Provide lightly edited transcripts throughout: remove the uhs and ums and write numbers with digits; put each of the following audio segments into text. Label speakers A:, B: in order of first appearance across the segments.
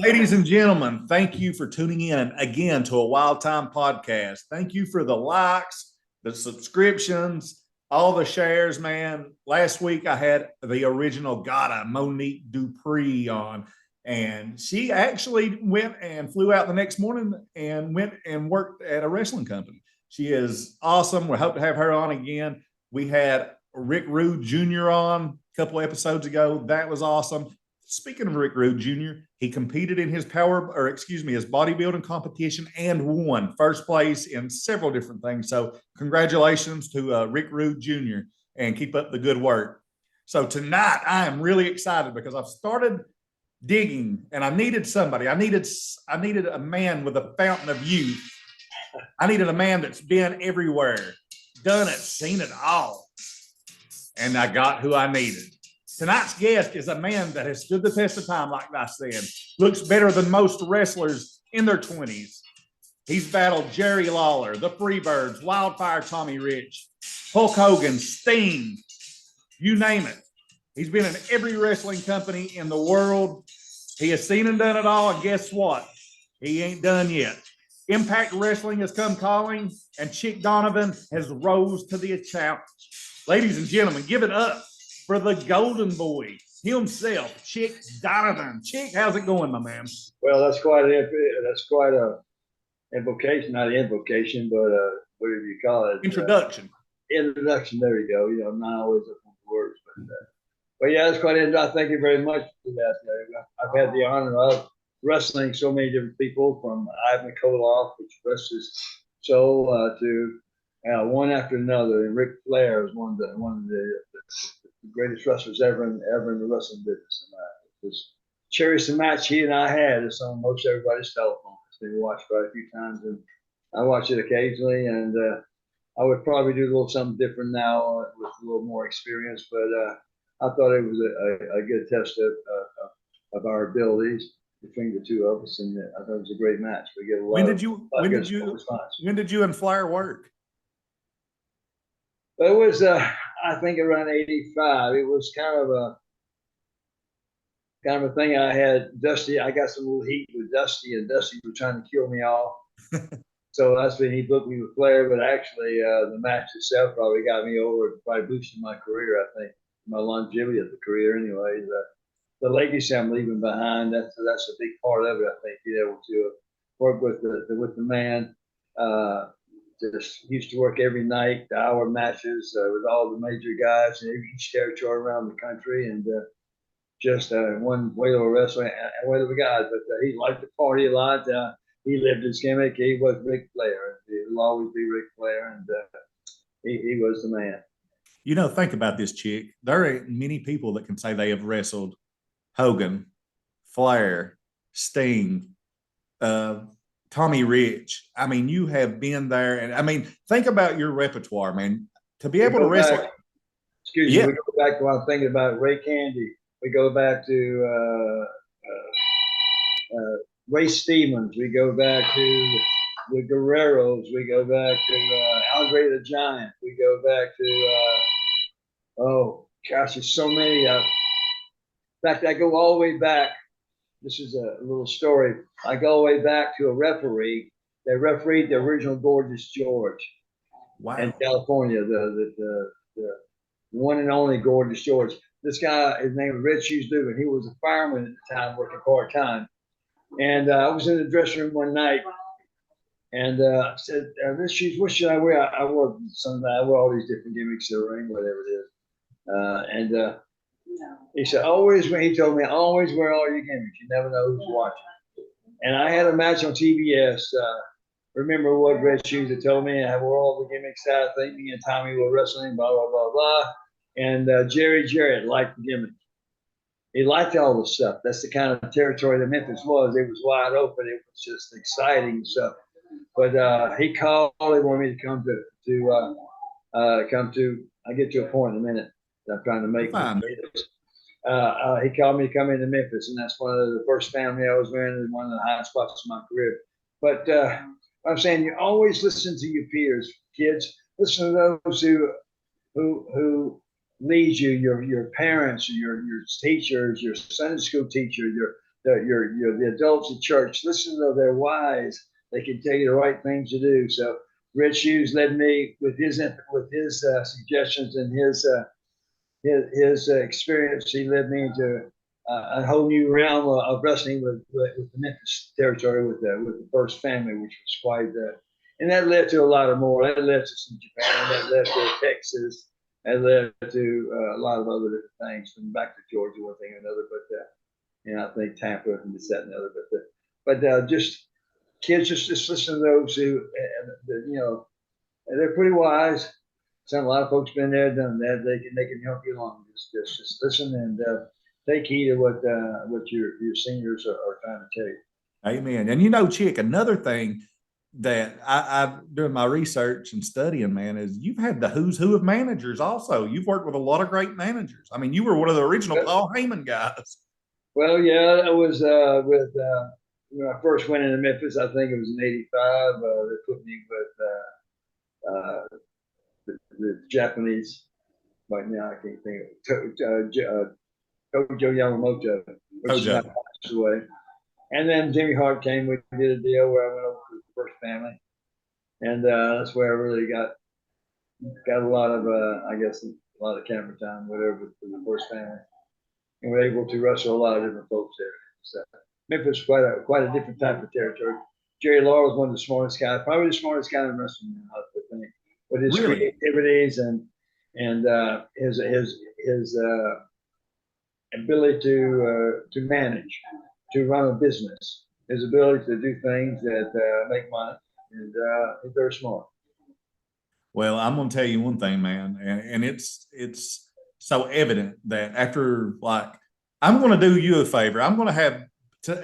A: Ladies and gentlemen, thank you for tuning in again to a Wild Time podcast. Thank you for the likes, the subscriptions, all the shares, man. Last week I had the original Gata, Monique Dupree, on, and she actually went and flew out the next morning and went and worked at a wrestling company. She is awesome. We hope to have her on again. We had Rick Rude Jr. on a couple episodes ago. That was awesome. Speaking of Rick Rude Jr., he competed in his his bodybuilding competition and won first place in several different things. So congratulations to Rick Rude Jr. and keep up the good work. So tonight I am really excited because I've started digging and I needed somebody. I needed a man with a fountain of youth. I needed a man that's been everywhere, done it, seen it all. And I got who I needed. Tonight's guest is a man that has stood the test of time, like I said. Looks better than most wrestlers in their 20s. He's battled Jerry Lawler, the Freebirds, Wildfire Tommy Rich, Hulk Hogan, Sting, you name it. He's been in every wrestling company in the world. He has seen and done it all, and guess what? He ain't done yet. Impact Wrestling has come calling, and Chick Donovan has rose to the challenge. Ladies and gentlemen, give it up for the Golden Boy himself, Chick Donovan. Chick, how's it going, my man?
B: Well, that's quite a invocation, not an invocation, but whatever you call it.
A: Introduction.
B: Introduction. There you go. You know, I'm not always up on the words, but yeah, that's quite interesting. Thank you very much for that. I've had the honor of wrestling so many different people, from Ivan Koloff, which wrestles to one after another. And Ric Flair is one of the greatest wrestlers ever in the wrestling business. And it was cherished the match he and I had. It's on most everybody's telephone. It's been watched quite a few times, and I watch it occasionally. And I would probably do a little something different now with a little more experience. But I thought it was a good test of our abilities between the two of us, and I thought it was a great match. We get a lot.
A: When did you and Flair work?
B: But it was, I think, around '85. It was kind of a thing. I had Dusty. I got some little heat with Dusty, and Dusty was trying to kill me off. So that's when he booked me with Flair. But actually, the match itself probably got me over. It probably boosted my career. I think my longevity of the career, anyway. The legacy I'm leaving behind. That's a big part of it. I think being able to work with the man. Just used to work every night, the hour matches with all the major guys in each territory around the country, and just one whale of wrestling and whale of a guy. But he liked to party a lot. He lived his gimmick. He was Ric Flair. He will always be Ric Flair, and he was the man.
A: You know, think about this, Chick. There ain't many people that can say they have wrestled Hogan, Flair, Sting, Tommy Rich. I mean, you have been there, and I mean, think about your repertoire, man. To be able to wrestle.
B: Excuse me. We go back to I'm thinking about Ray Candy. We go back to Ray Stevens. We go back to the Guerreros. We go back to Andre the Giant. We go back to oh gosh, there's so many. In fact, I go all the way back. This is a little story. I go all the way back to a referee. They refereed the original Gorgeous George in California, the one and only Gorgeous George. This guy, his name was Red Shoes Dugan. He was a fireman at the time, working part-time. And I was in the dressing room one night, and I said, Red Shoes, what should I wear? I wore all these different gimmicks, the ring, whatever it is. He said, he told me, always wear all your gimmicks. You never know who's watching. And I had a match on TBS. Remember what Red Shoes had told me? I wore all the gimmicks out. I think me and Tommy were wrestling, blah, blah, blah, blah. And Jerry Jarrett liked the gimmick. He liked all the stuff. That's the kind of territory that Memphis was. It was wide open. It was just exciting stuff. But he called. He wanted me to come to. I get to a point in a minute. I'm trying to make he called me to come into Memphis, and that's one of the first family I was in, and one of the highest spots in my career. But I'm saying, you always listen to your peers, kids. Listen to those who lead you, your parents, your teachers, your Sunday school teacher, the adults at church. Listen to their wise. They can tell you the right things to do. So Rich Hughes led me with his suggestions and his experience. He led me into a whole new realm of wrestling with the Memphis territory with the first family, which was quite. And that led to a lot of more. That led to some Japan. That led to Texas. That led to a lot of other different things, from back to Georgia, one thing or another. But I think Tampa and this, that, and the other. But just kids, just listen to those who, they're pretty wise. A lot of folks been there, done that. They can help you along. Just listen and take heed of what your seniors are trying to tell you.
A: Amen. And Chick, another thing that I doing my research and studying, man, is you've had the who's who of managers. Also, you've worked with a lot of great managers. I mean, you were one of the original Paul Heyman guys.
B: Well, yeah, I was with when I first went into Memphis. I think it was in '85. They put me with the Japanese. Right now, I can't think of Kojo Yamamoto, which is not passed away. And then Jimmy Hart came. We did a deal where I went over to the first family, and that's where I really got a lot of, I guess, a lot of camera time, whatever, for the first family, and we're able to wrestle a lot of different folks there. So Memphis is quite a different type of territory. Jerry Law was one of the smartest guys, probably the smartest guy in wrestling, I think, with his creativities and his ability to manage, to run a business, his ability to do things that make money, and he's very smart.
A: Well, I'm going to tell you one thing, man, and it's so evident that after, like, I'm going to do you a favor. I'm going to have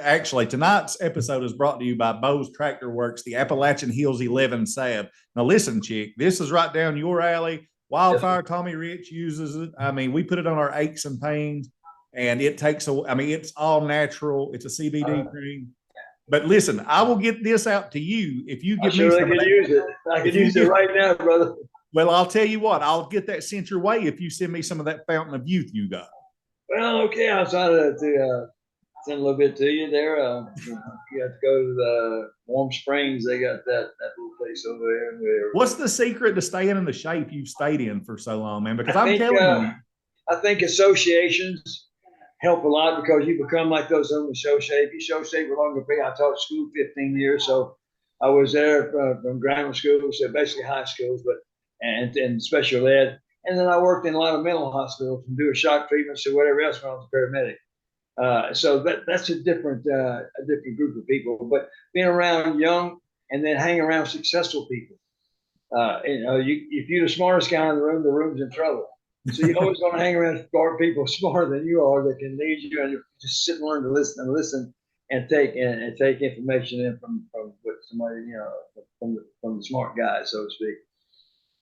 A: actually tonight's episode is brought to you by Bo's Tractor Works, the Appalachian Hills 11 salve. Now, listen, Chick, this is right down your alley. Wildfire, Tommy Rich uses it. I mean, we put it on our aches and pains, and it takes it's all natural. It's a CBD cream. But listen, I will get this out to you if you give me some.
B: Use it. I could use it right now, brother.
A: Well, I'll tell you what, I'll get that sent your way if you send me some of that Fountain of Youth you got.
B: Well, okay, I'll try to send a little bit to you there. You have to go to the Warm Springs. They got that little place over there.
A: What's the secret to staying in the shape you've stayed in for so long, man? Because I'm telling you.
B: I think associations help a lot, because you become like those who show shape. You show shape for longer. I taught school 15 years, so I was there from grammar school, so basically high schools, and special ed. And then I worked in a lot of mental hospitals and doing shock treatments or whatever else when I was a paramedic. So that's a different group of people. But being around young and then hanging around successful people, if you're the smartest guy in the room's in trouble. So you always want to hang around smart people, smarter than you are, that can lead you, and you just sit and learn to listen and take information in from what somebody, from the smart guy, so to speak.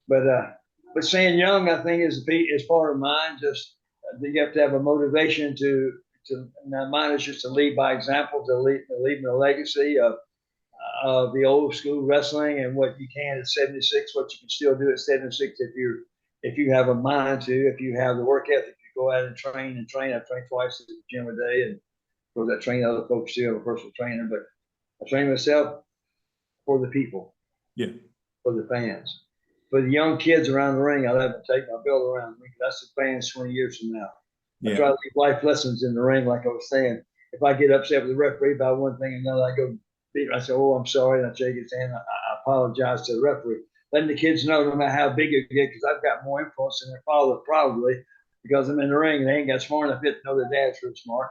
B: But staying young, I think, is part of mine. Just you have to have a motivation to mine is just to lead by example, to leave a legacy of the old school wrestling and what you can at 76, what you can still do at 76 if you have a mind to, if you have the work ethic, you go out and train. I train twice at the gym a day, and of course I train other folks too. I'm a personal trainer, but I train myself for the people, for the fans, for the young kids around the ring. I let them take my belt around the ring. That's the fans 20 years from now. I try to leave life lessons in the ring, like I was saying. If I get upset with the referee about one thing and another, I go beat him. I say, "Oh, I'm sorry," and I shake his hand. I apologize to the referee. Letting the kids know, no matter how big you get, because I've got more influence than their father, probably, because I'm in the ring and they ain't got smart enough yet to know their dad's real smart.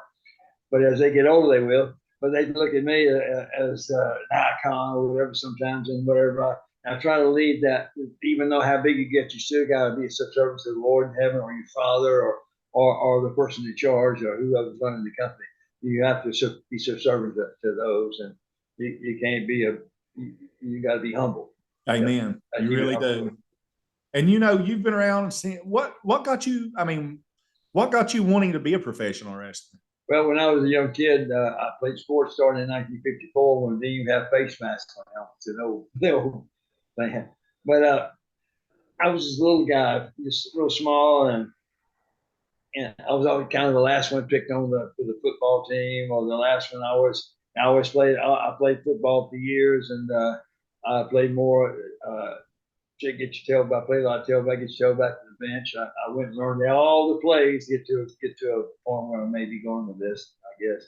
B: But as they get older, they will. But they look at me as an icon or whatever sometimes, and whatever. I try to lead that, even though how big you get, you still got to be a subservient to the Lord in heaven, or your father, or the person in charge, or whoever's running the company. You have to be subservient to those, and you can't be you got to be humble.
A: Amen. You really do. And you've been around and seen what got you. I mean, what got you wanting to be a professional wrestler?
B: Well, when I was a young kid, I played sports starting in 1954 when they didn't even have face masks on helmets. The old thing. But I was this little guy, just real small, and and I was always kind of the last one picked on for the football team, or the last one. I always played. I played football for years, and I played more. Get your tailback. I played a lot of tailback. Get your tailback to the bench. I went and learned all the plays. Get to a point where I may be going with this. I guess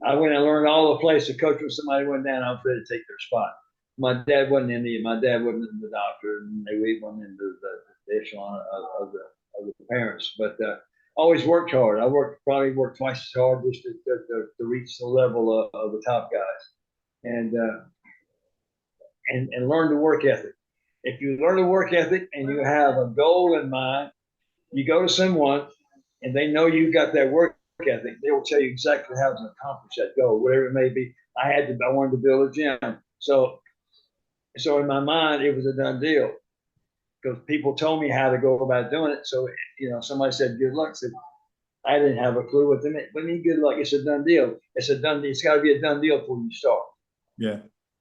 B: I went and learned all the plays. So coach, when somebody went down, I was ready to take their spot. My dad wasn't in the doctor, and they wasn't in the echelon of the parents. But always worked hard. Probably worked twice as hard just to reach the level of the top guys, and and learn the work ethic. If you learn the work ethic and you have a goal in mind, you go to someone and they know you got that work ethic. They will tell you exactly how to accomplish that goal, whatever it may be. I wanted to build a gym, so in my mind it was a done deal because people told me how to go about doing it. So somebody said good luck. I said I didn't have a clue what they meant. What do you mean good luck? It's a done deal. It's a done deal. It's got to be a done deal before you start.
A: Yeah.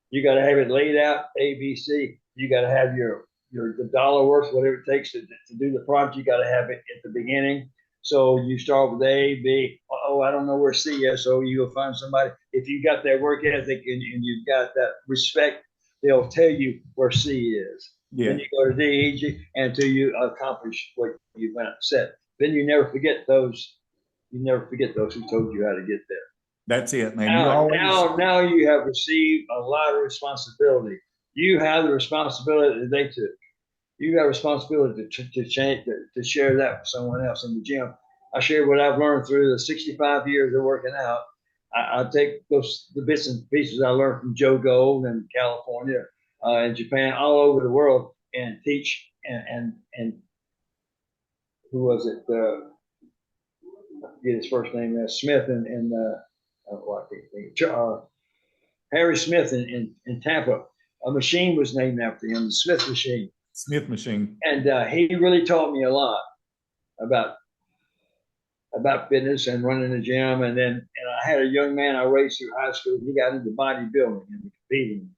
B: You got to have it laid out, A, B, C. You got to have the dollar worth, whatever it takes to do the project. You got to have it at the beginning. So you start with A, B. Oh, I don't know where C is. So you'll find somebody. If you got that work ethic and you've got that respect, they'll tell you where C is.
A: Yeah.
B: Then you go to D, E, G, until you accomplish what you went set. Then you never forget those. You never forget those who told you how to get there.
A: That's it, man.
B: Now you have received a lot of responsibility. You have the responsibility that they took. You have responsibility to share that with someone else in the gym. I share what I've learned through the 65 years of working out. I take the bits and pieces I learned from Joe Gold in California, in Japan, all over the world, and teach and who was it? I forget his first name. Smith and Harry Smith in Tampa. A machine was named after him, the Smith machine.
A: Smith machine.
B: And he really taught me a lot about fitness and running the gym. And I had a young man I raised through high school. He got into bodybuilding and competing,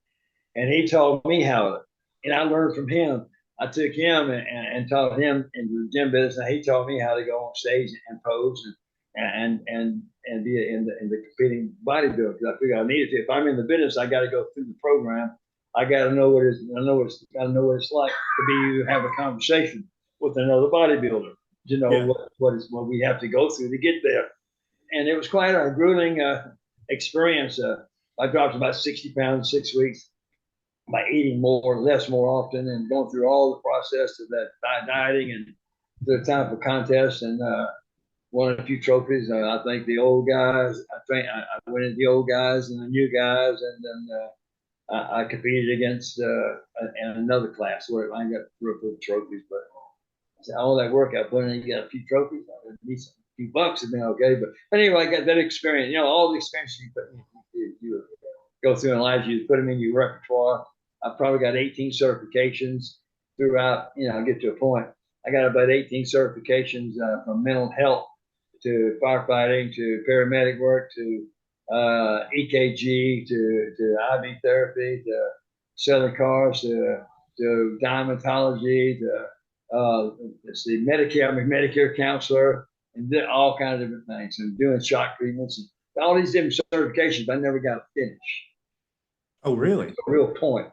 B: and he taught me how to. And I learned from him. I took him and taught him in the gym business. And he taught me how to go on stage and pose and be in the competing bodybuilder, because I figured I needed to. If I'm in the business, I got to go through the program. I got to know what it is. I know what it's like to have a conversation with another bodybuilder. To know what we have to go through to get there. And it was quite a grueling experience. I dropped about 60 pounds in 6 weeks by eating less more often, and going through all the process of that dieting and the time for contests, and won a few trophies. I think the old guys. I went into the old guys and the new guys, and then I competed against in another class where I got 3 or 4 trophies. But all that work I put in, you got a few trophies. I need a few bucks and then okay. But anyway, I got that experience. All the experiences you go through in life, you put them in your repertoire. I probably got 18 certifications throughout. I get to a point. I got about 18 certifications from mental health to firefighting to paramedic work to EKG to IV therapy to selling cars to diamatology to Medicare. I'm a Medicare counselor and did all kinds of different things and doing shock treatments and all these different certifications. I never got to finish.
A: Oh, really?
B: That's a real point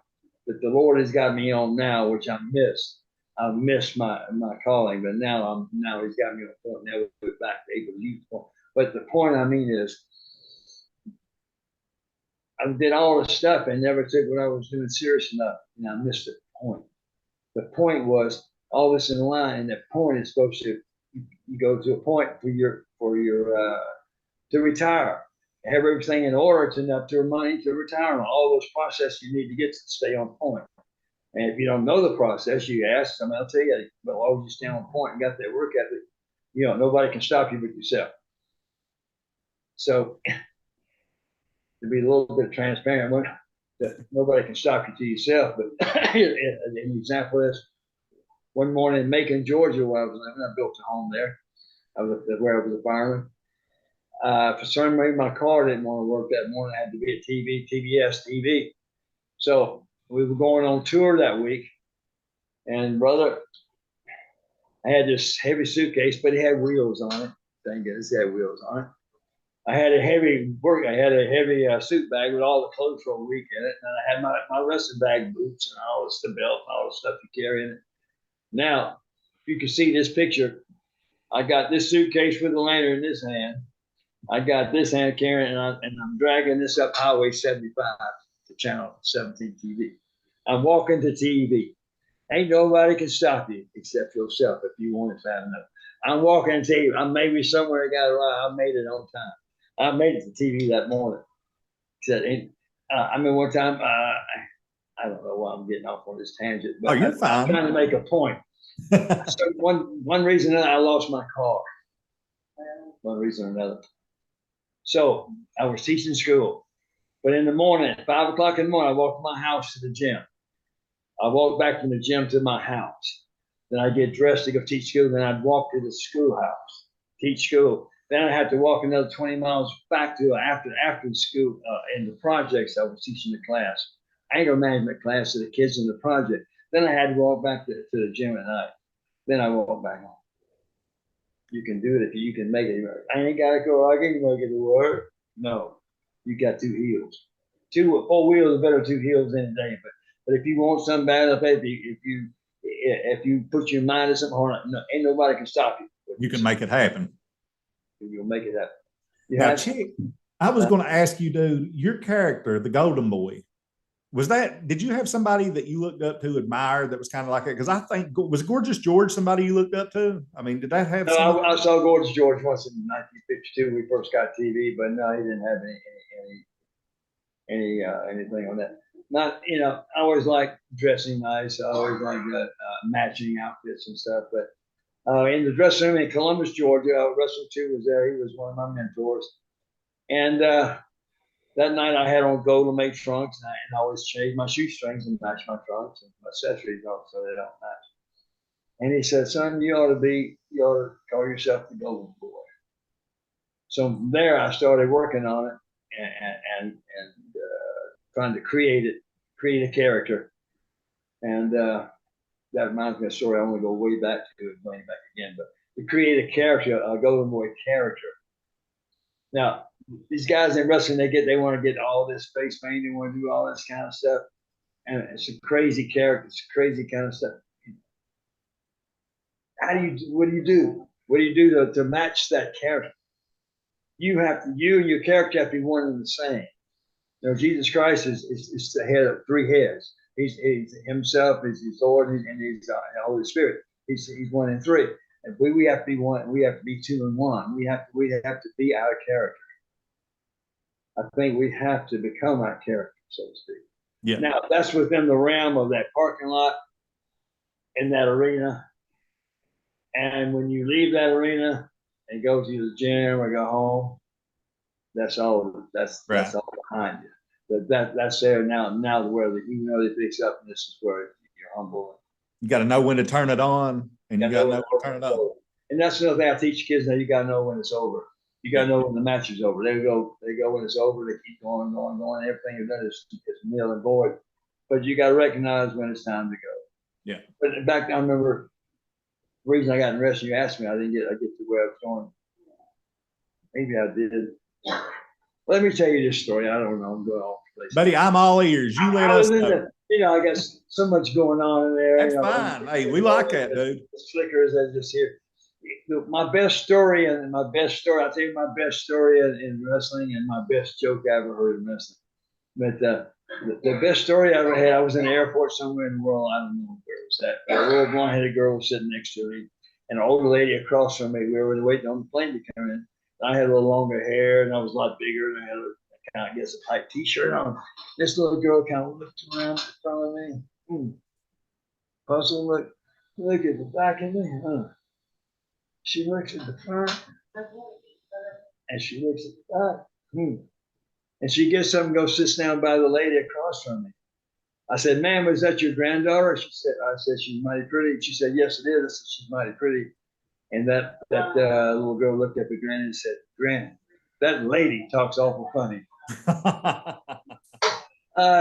B: that the Lord has got me on now, which I missed. I missed my calling, but now He's got me on a point. Now we're back to able to use the point. But the point I mean is, I did all this stuff and never took what I was doing serious enough, and I missed the point. The point was all this in line, and that point is supposed to you go to a point for your to retire, have everything in order to enough to money to retirement, all those processes you need to get to stay on point. And if you don't know the process, you ask somebody, I'll tell you, but why would you stay on point and got that work ethic? Nobody can stop you but yourself. So to be a little bit transparent, nobody can stop you to yourself. But an example is one morning in Macon, Georgia, where I was living, I built a home there. Where I was a fireman. For some reason, my car didn't want to work that morning. I had to be at TBS TV. So we were going on tour that week. And brother, I had this heavy suitcase, but it had wheels on it. Thank goodness it had wheels on it. I had a heavy suit bag with all the clothes for a week in it. And I had my wrestling bag, boots, and all the belt, and all the stuff you carry in it. Now, you can see this picture. I got this suitcase with the lantern in this hand. I got this hand carrying, and I'm dragging this up Highway 75 to Channel 17 TV. I'm walking to TV. Ain't nobody can stop you except yourself if you want it bad enough. I'm walking to TV. I'm maybe somewhere I got it right. I made it on time. I made it to TV that morning. One time, I don't know why I'm getting off on this tangent, but
A: you're fine.
B: I'm trying to make a point. So one reason that I lost my car. One reason or another. So I was teaching school, but in the morning, at 5 o'clock in the morning, I walked from my house to the gym. I walked back from the gym to my house. Then I get dressed to go teach school. Then I'd walk to the schoolhouse, teach school. Then I had to walk another 20 miles back to after the school in the projects I was teaching the class, anger management class to the kids in the project. Then I had to walk back to the gym at night. Then I walked back home. You can do it if you can make it. I ain't got to go. I can make it to work. No, you got two heels. 4 wheels are better than 2 heels any day. But if you want something bad enough, if you put your mind to something, no, ain't nobody can stop you.
A: You can make it happen.
B: You'll make it happen.
A: Now, Chick, I was going to ask you, dude, your character, the Golden Boy, did you have somebody that you looked up to, admired, that was kind of like that? Because I think, was Gorgeous George somebody you looked up to? I mean, did that have
B: No, I saw Gorgeous George once in 1952 when we first got TV, but no, he didn't have anything on that. Not, I always like dressing nice. I always like matching outfits and stuff. But in the dressing room in Columbus, Georgia, Russell too was there. He was one of my mentors. And that night I had on gold and made trunks, and I always change my shoestrings and match my trunks and my accessories off so they don't match. And he said, "Son, you ought to call yourself the Golden Boy." So from there I started working on it and trying to create a character. And that reminds me of a story. I want to go way back to it, going back again, but to create a character, a Golden Boy character. Now, these guys in wrestling, they want to get all this face paint, they want to do all this kind of stuff, and it's a crazy character, it's crazy kind of stuff. What do you do? What do you do to match that character? You and your character have to be one and the same. Jesus Christ is the head of 3 heads. He's himself, he's his Lord, and he's the Holy Spirit. He's 1 and 3. And we have to be one. We have to be 2 and 1. We have to be our character. I think we have to become our character, so to speak.
A: Yeah.
B: Now that's within the realm of that parking lot in that arena. And when you leave that arena and go to the gym or go home, that's all. That's all behind you. That's there now. Now where you know they fix up, and this is where you're humble.
A: You got to know when to turn it on, and you got to know when to turn it off.
B: And that's another thing I teach kids now. You got to know when it's over. You got to know when the match is over. They go when it's over. They keep going. Everything you've done is nil and void. But you got to recognize when it's time to go.
A: Yeah.
B: But back then, I remember the reason I got in wrestling. You asked me, I didn't get to where I was going. Maybe I did. Let me tell you this story. I don't know. I'm going off the place.
A: Buddy, I'm all ears. You let us know.
B: I got so much going on in there.
A: That's fine. Hey, we like that, dude.
B: Flickers that just here. My best story, I'll tell you my best story in wrestling and my best joke I ever heard in wrestling. But the best story I ever had, I was in the airport somewhere in the world. I don't know where it was at. A little blonde-headed girl was sitting next to me, and an older lady across from me. We were waiting on the plane to come in. I had a little longer hair, and I was a lot bigger, and I had a tight T-shirt on. This little girl kind of looked around in front of me. Puzzled, look at the back of me. She looks at the front, and she looks at the back. And she gets up and goes, sits down by the lady across from me. I said, "Ma'am, is that your granddaughter?" I said, "She's mighty pretty." She said, "Yes, it is." I said, "She's mighty pretty." And that little girl looked up at Granny and said, "Granny, that lady talks awful funny." I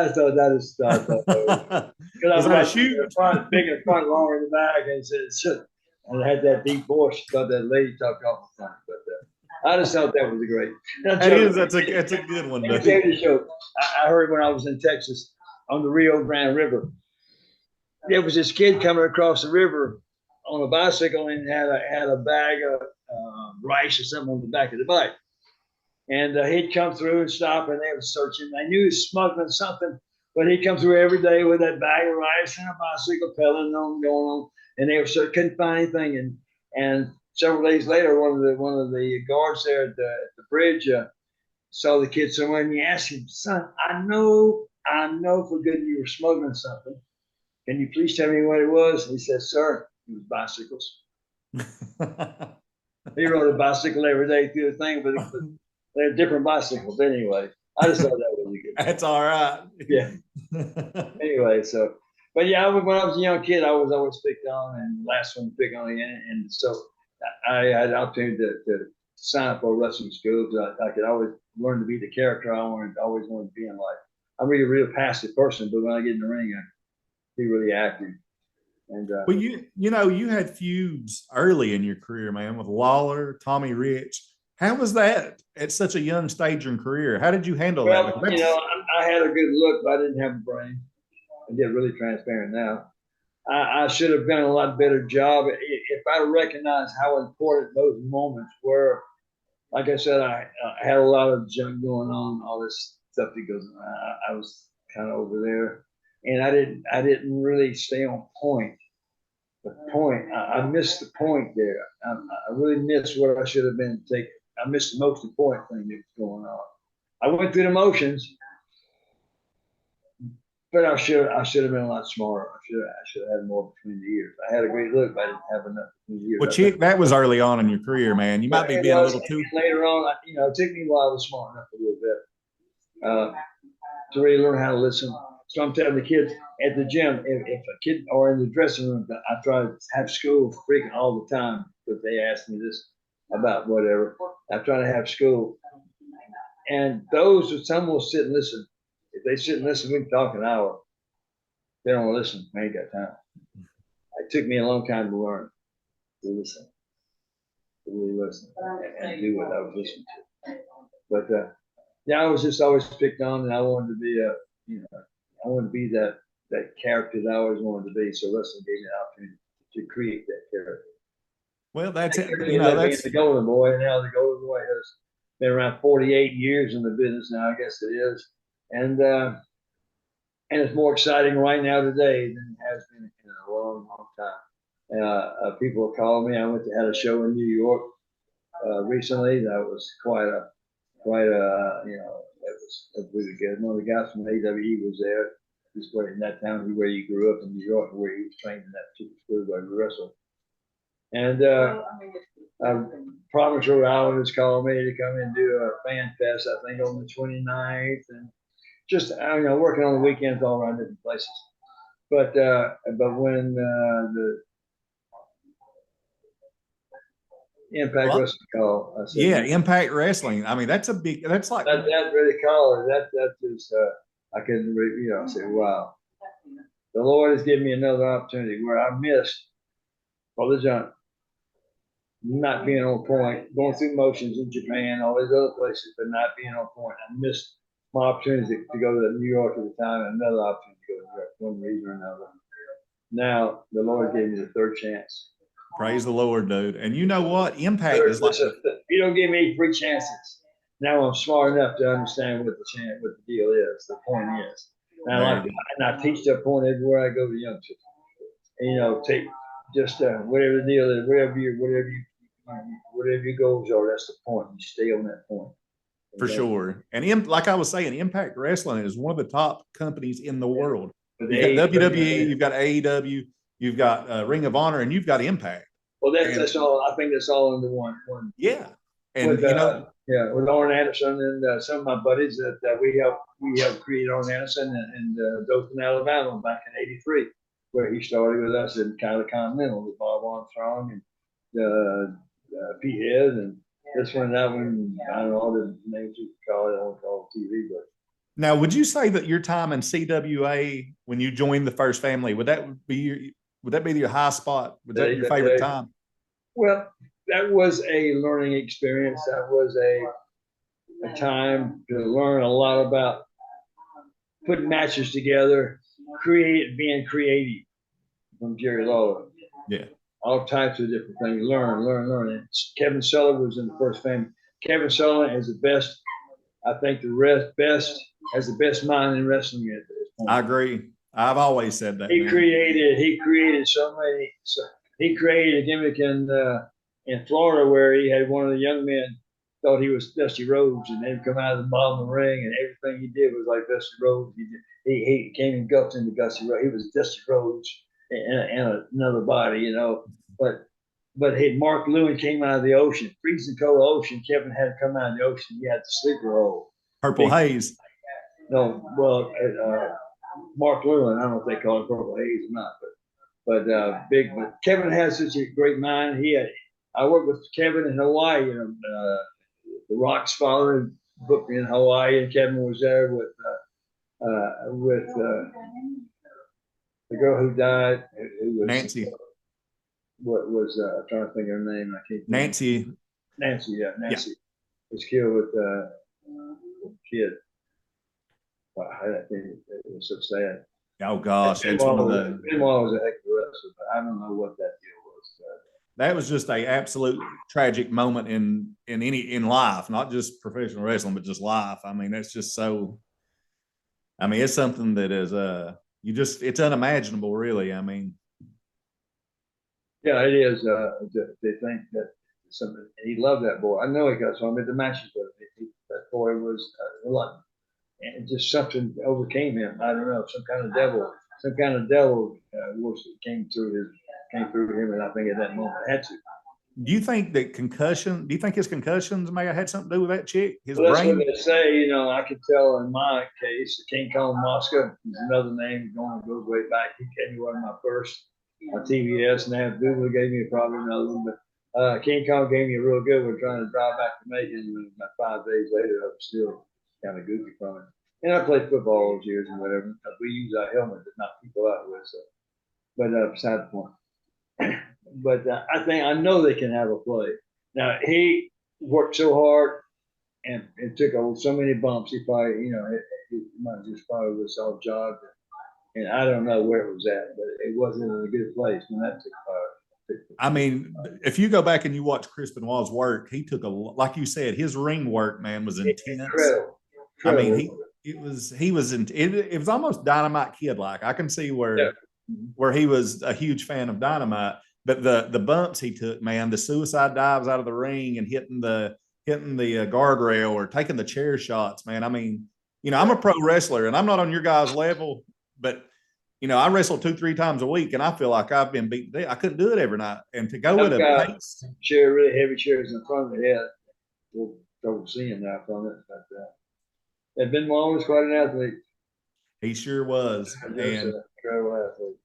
B: thought that is stuff. Because I was like, big in front, longer in the back, and said, and I had that deep voice. Thought that lady talked awful funny, but I just thought that was a great.
A: That's a good one.
B: Let me tell you the joke. I heard when I was in Texas on the Rio Grande River. There was this kid coming across the river on a bicycle and had a bag of rice or something on the back of the bike. And he'd come through and stop, and they were searching. They knew he was smuggling something, but he'd come through every day with that bag of rice and a bicycle pedaling on, going on. And they were couldn't find anything. And several days later, one of the guards there at the bridge saw the kid somewhere, and he asked him, "Son, I know for good you were smuggling something. Can you please tell me what it was?" He said, "Sir, it was bicycles." He rode a bicycle every day through the thing, but they're different bicycles anyway. I just thought that was really good.
A: That's all right.
B: Yeah. Anyway, so, but yeah, when I was a young kid, I was always picked on and last one to pick on again. And so I had the opportunity to sign up for a wrestling school so I could always learn to be the character I always wanted to be in life. I'm really a real passive person, but when I get in the ring, I be really active. And
A: well, you had feuds early in your career, man, with Lawler, Tommy Rich. How was that at such a young stage in career? How did you handle that?
B: I had a good look, but I didn't have a brain. I get really transparent now. I should have done a lot better job if I recognized how important those moments were. Like I said, I had a lot of junk going on, all this stuff that goes on. I was kind of over there, and I didn't really stay on point. The point, I missed the point there. I really missed what I should have been taking. I missed the most important thing that was going on. I went through the motions, but I should have been a lot smarter. I should have had more between the ears. I had a great look, but I didn't have enough between the ears.
A: Well, Chick, that was early on in your career, man. You might be being a little too.
B: Later on, it took me a while to smarten up a little bit to really learn how to listen. So I'm telling the kids at the gym, if a kid or in the dressing room, I try to have school freaking all the time because they ask me this about whatever. I try to have school. And those who some will sit and listen. If they sit and listen, we can talk an hour. They don't want to listen. I ain't got time. It took me a long time to learn to listen, to really listen and do what I was listening to. But yeah, I was just always picked on, and I wanted to be I wanted to be that character that I always wanted to be. So wrestling gave me an opportunity to create that character.
A: Well, that's it.
B: That's the Golden Boy, and now the Golden Boy has been around 48 years in the business now. I guess it is, and it's more exciting right now today than it has been in a long, long time. People are calling me. I had a show in New York recently. That was quite a it was really good. One of the guys from AWE was there. Just where in that town where he grew up in New York, where he was trained in that particular school where he wrestled. And Providence, Rhode Island has called me to come and do a fan fest, I think on the 29th, and just working on the weekends all around different places. But when the Impact Wrestling call, I said,
A: Impact Wrestling. I mean, that's like
B: that really called. That just I couldn't really, I said, wow, the Lord has given me another opportunity where I missed all the junk, not being on point, going through motions in Japan, all these other places, but not being on point. I missed my opportunity to go to New York at the time, and another opportunity to go to New York, one reason or another. Now the Lord gave me the third chance.
A: Praise the Lord, dude. And you know what? Impact is like,
B: you don't give me 3 chances. Now I'm smart enough to understand what the deal is, the point is. And I teach that point everywhere I go to young children. And, take just whatever the deal is, whatever your goals are, that's the point. You stay on that point.
A: For sure. And like I was saying, Impact Wrestling is one of the top companies in the world. You've got WWE, you've got AEW, you've got Ring of Honor, and you've got Impact.
B: Well, that's all. I think that's all under one.
A: Yeah. And
B: with, with Arn Anderson and some of my buddies that we helped create Arn Anderson in Dothan, Alabama back in '83, where he started with us in kind of Continental with Bob Armstrong and Pete Head and this one, that one. I don't know all the names you call it. I don't call it TV, but.
A: Now, would you say that your time in CWA when you joined the First Family would that be your high spot? Was that your favorite time?
B: Well, that was a learning experience. That was a time to learn a lot about putting matches together, being creative from Jerry Lawler.
A: Yeah.
B: All types of different things. Learn. And Kevin Sullivan was in the first family. Kevin Sullivan is the best. I think has the best mind in wrestling at this point.
A: I agree. I've always said that.
B: He created so many. He created a gimmick in Florida where he had one of the young men thought he was Dusty Rhodes, and they'd come out of the bottom of the ring, and everything he did was like Dusty Rhodes. He came and gupped into Dusty Rhodes. He was Dusty Rhodes and another body, you know. But Mark Lewin came out of the ocean, freezing cold ocean. Kevin had to come out of the ocean. He had the sleeper hole.
A: Purple Haze.
B: No, well, Mark Lewin. I don't know if they call it Purple Haze or not, but big. But Kevin has such a great mind. I worked with Kevin in Hawaii. You know, the Rock's father booked me in Hawaii, and Kevin was there with the girl who died, who was
A: Nancy.
B: What was I'm trying to think of her name? I can't.
A: Nancy.
B: Nancy was killed with a kid. Wow, it was so sad.
A: Oh gosh,
B: Benoit was a heck of a wrestler, but I don't know what that deal was.
A: That was just a absolute tragic moment in life, not just professional wrestling, but just life. I mean, that's just so. I mean, it's something that is it's unimaginable, really. I mean,
B: yeah, it is. They think that he loved that boy. I know he got so many matches with him. That boy was reluctant, and just something overcame him. I don't know, some kind of devil came through him, and I think at that moment had to.
A: Do you think his concussions may have had something to do with that chick? His
B: Well,
A: brain?
B: that's what they say. You know, I can tell in my case, King Kong Mosca is another name goes way back. He gave me one of my first TVS, and then Google gave me probably another one. But King Kong gave me a real good one trying to drive back to Macon. And about 5 days later, I was still kind of goofy from it. And I played football all those years and whatever. We use our helmet to knock people out with. So, but beside the point. But I know they can have a play. Now he worked so hard and took so many bumps. He probably, he might just probably was all jogged, and I don't know where it was at, but it wasn't in a good place when that took fire.
A: I mean, if you go back and you watch Chris Benoit's work, he took like you said, his ring work, man, was intense.
B: Incredible.
A: I mean, it was almost Dynamite Kid like. I can see where he was a huge fan of Dynamite. But the bumps he took, man, the suicide dives out of the ring and hitting the guardrail or taking the chair shots, man. I mean, I'm a pro wrestler and I'm not on your guys' level, but I wrestle 2-3 times a week and I feel like I've been beaten. I couldn't do it every night. And to go with a pace,
B: really heavy chairs in front of the head. We'll go seeing that from it. But Benoit was quite an athlete.
A: He sure was. And
B: incredible athlete.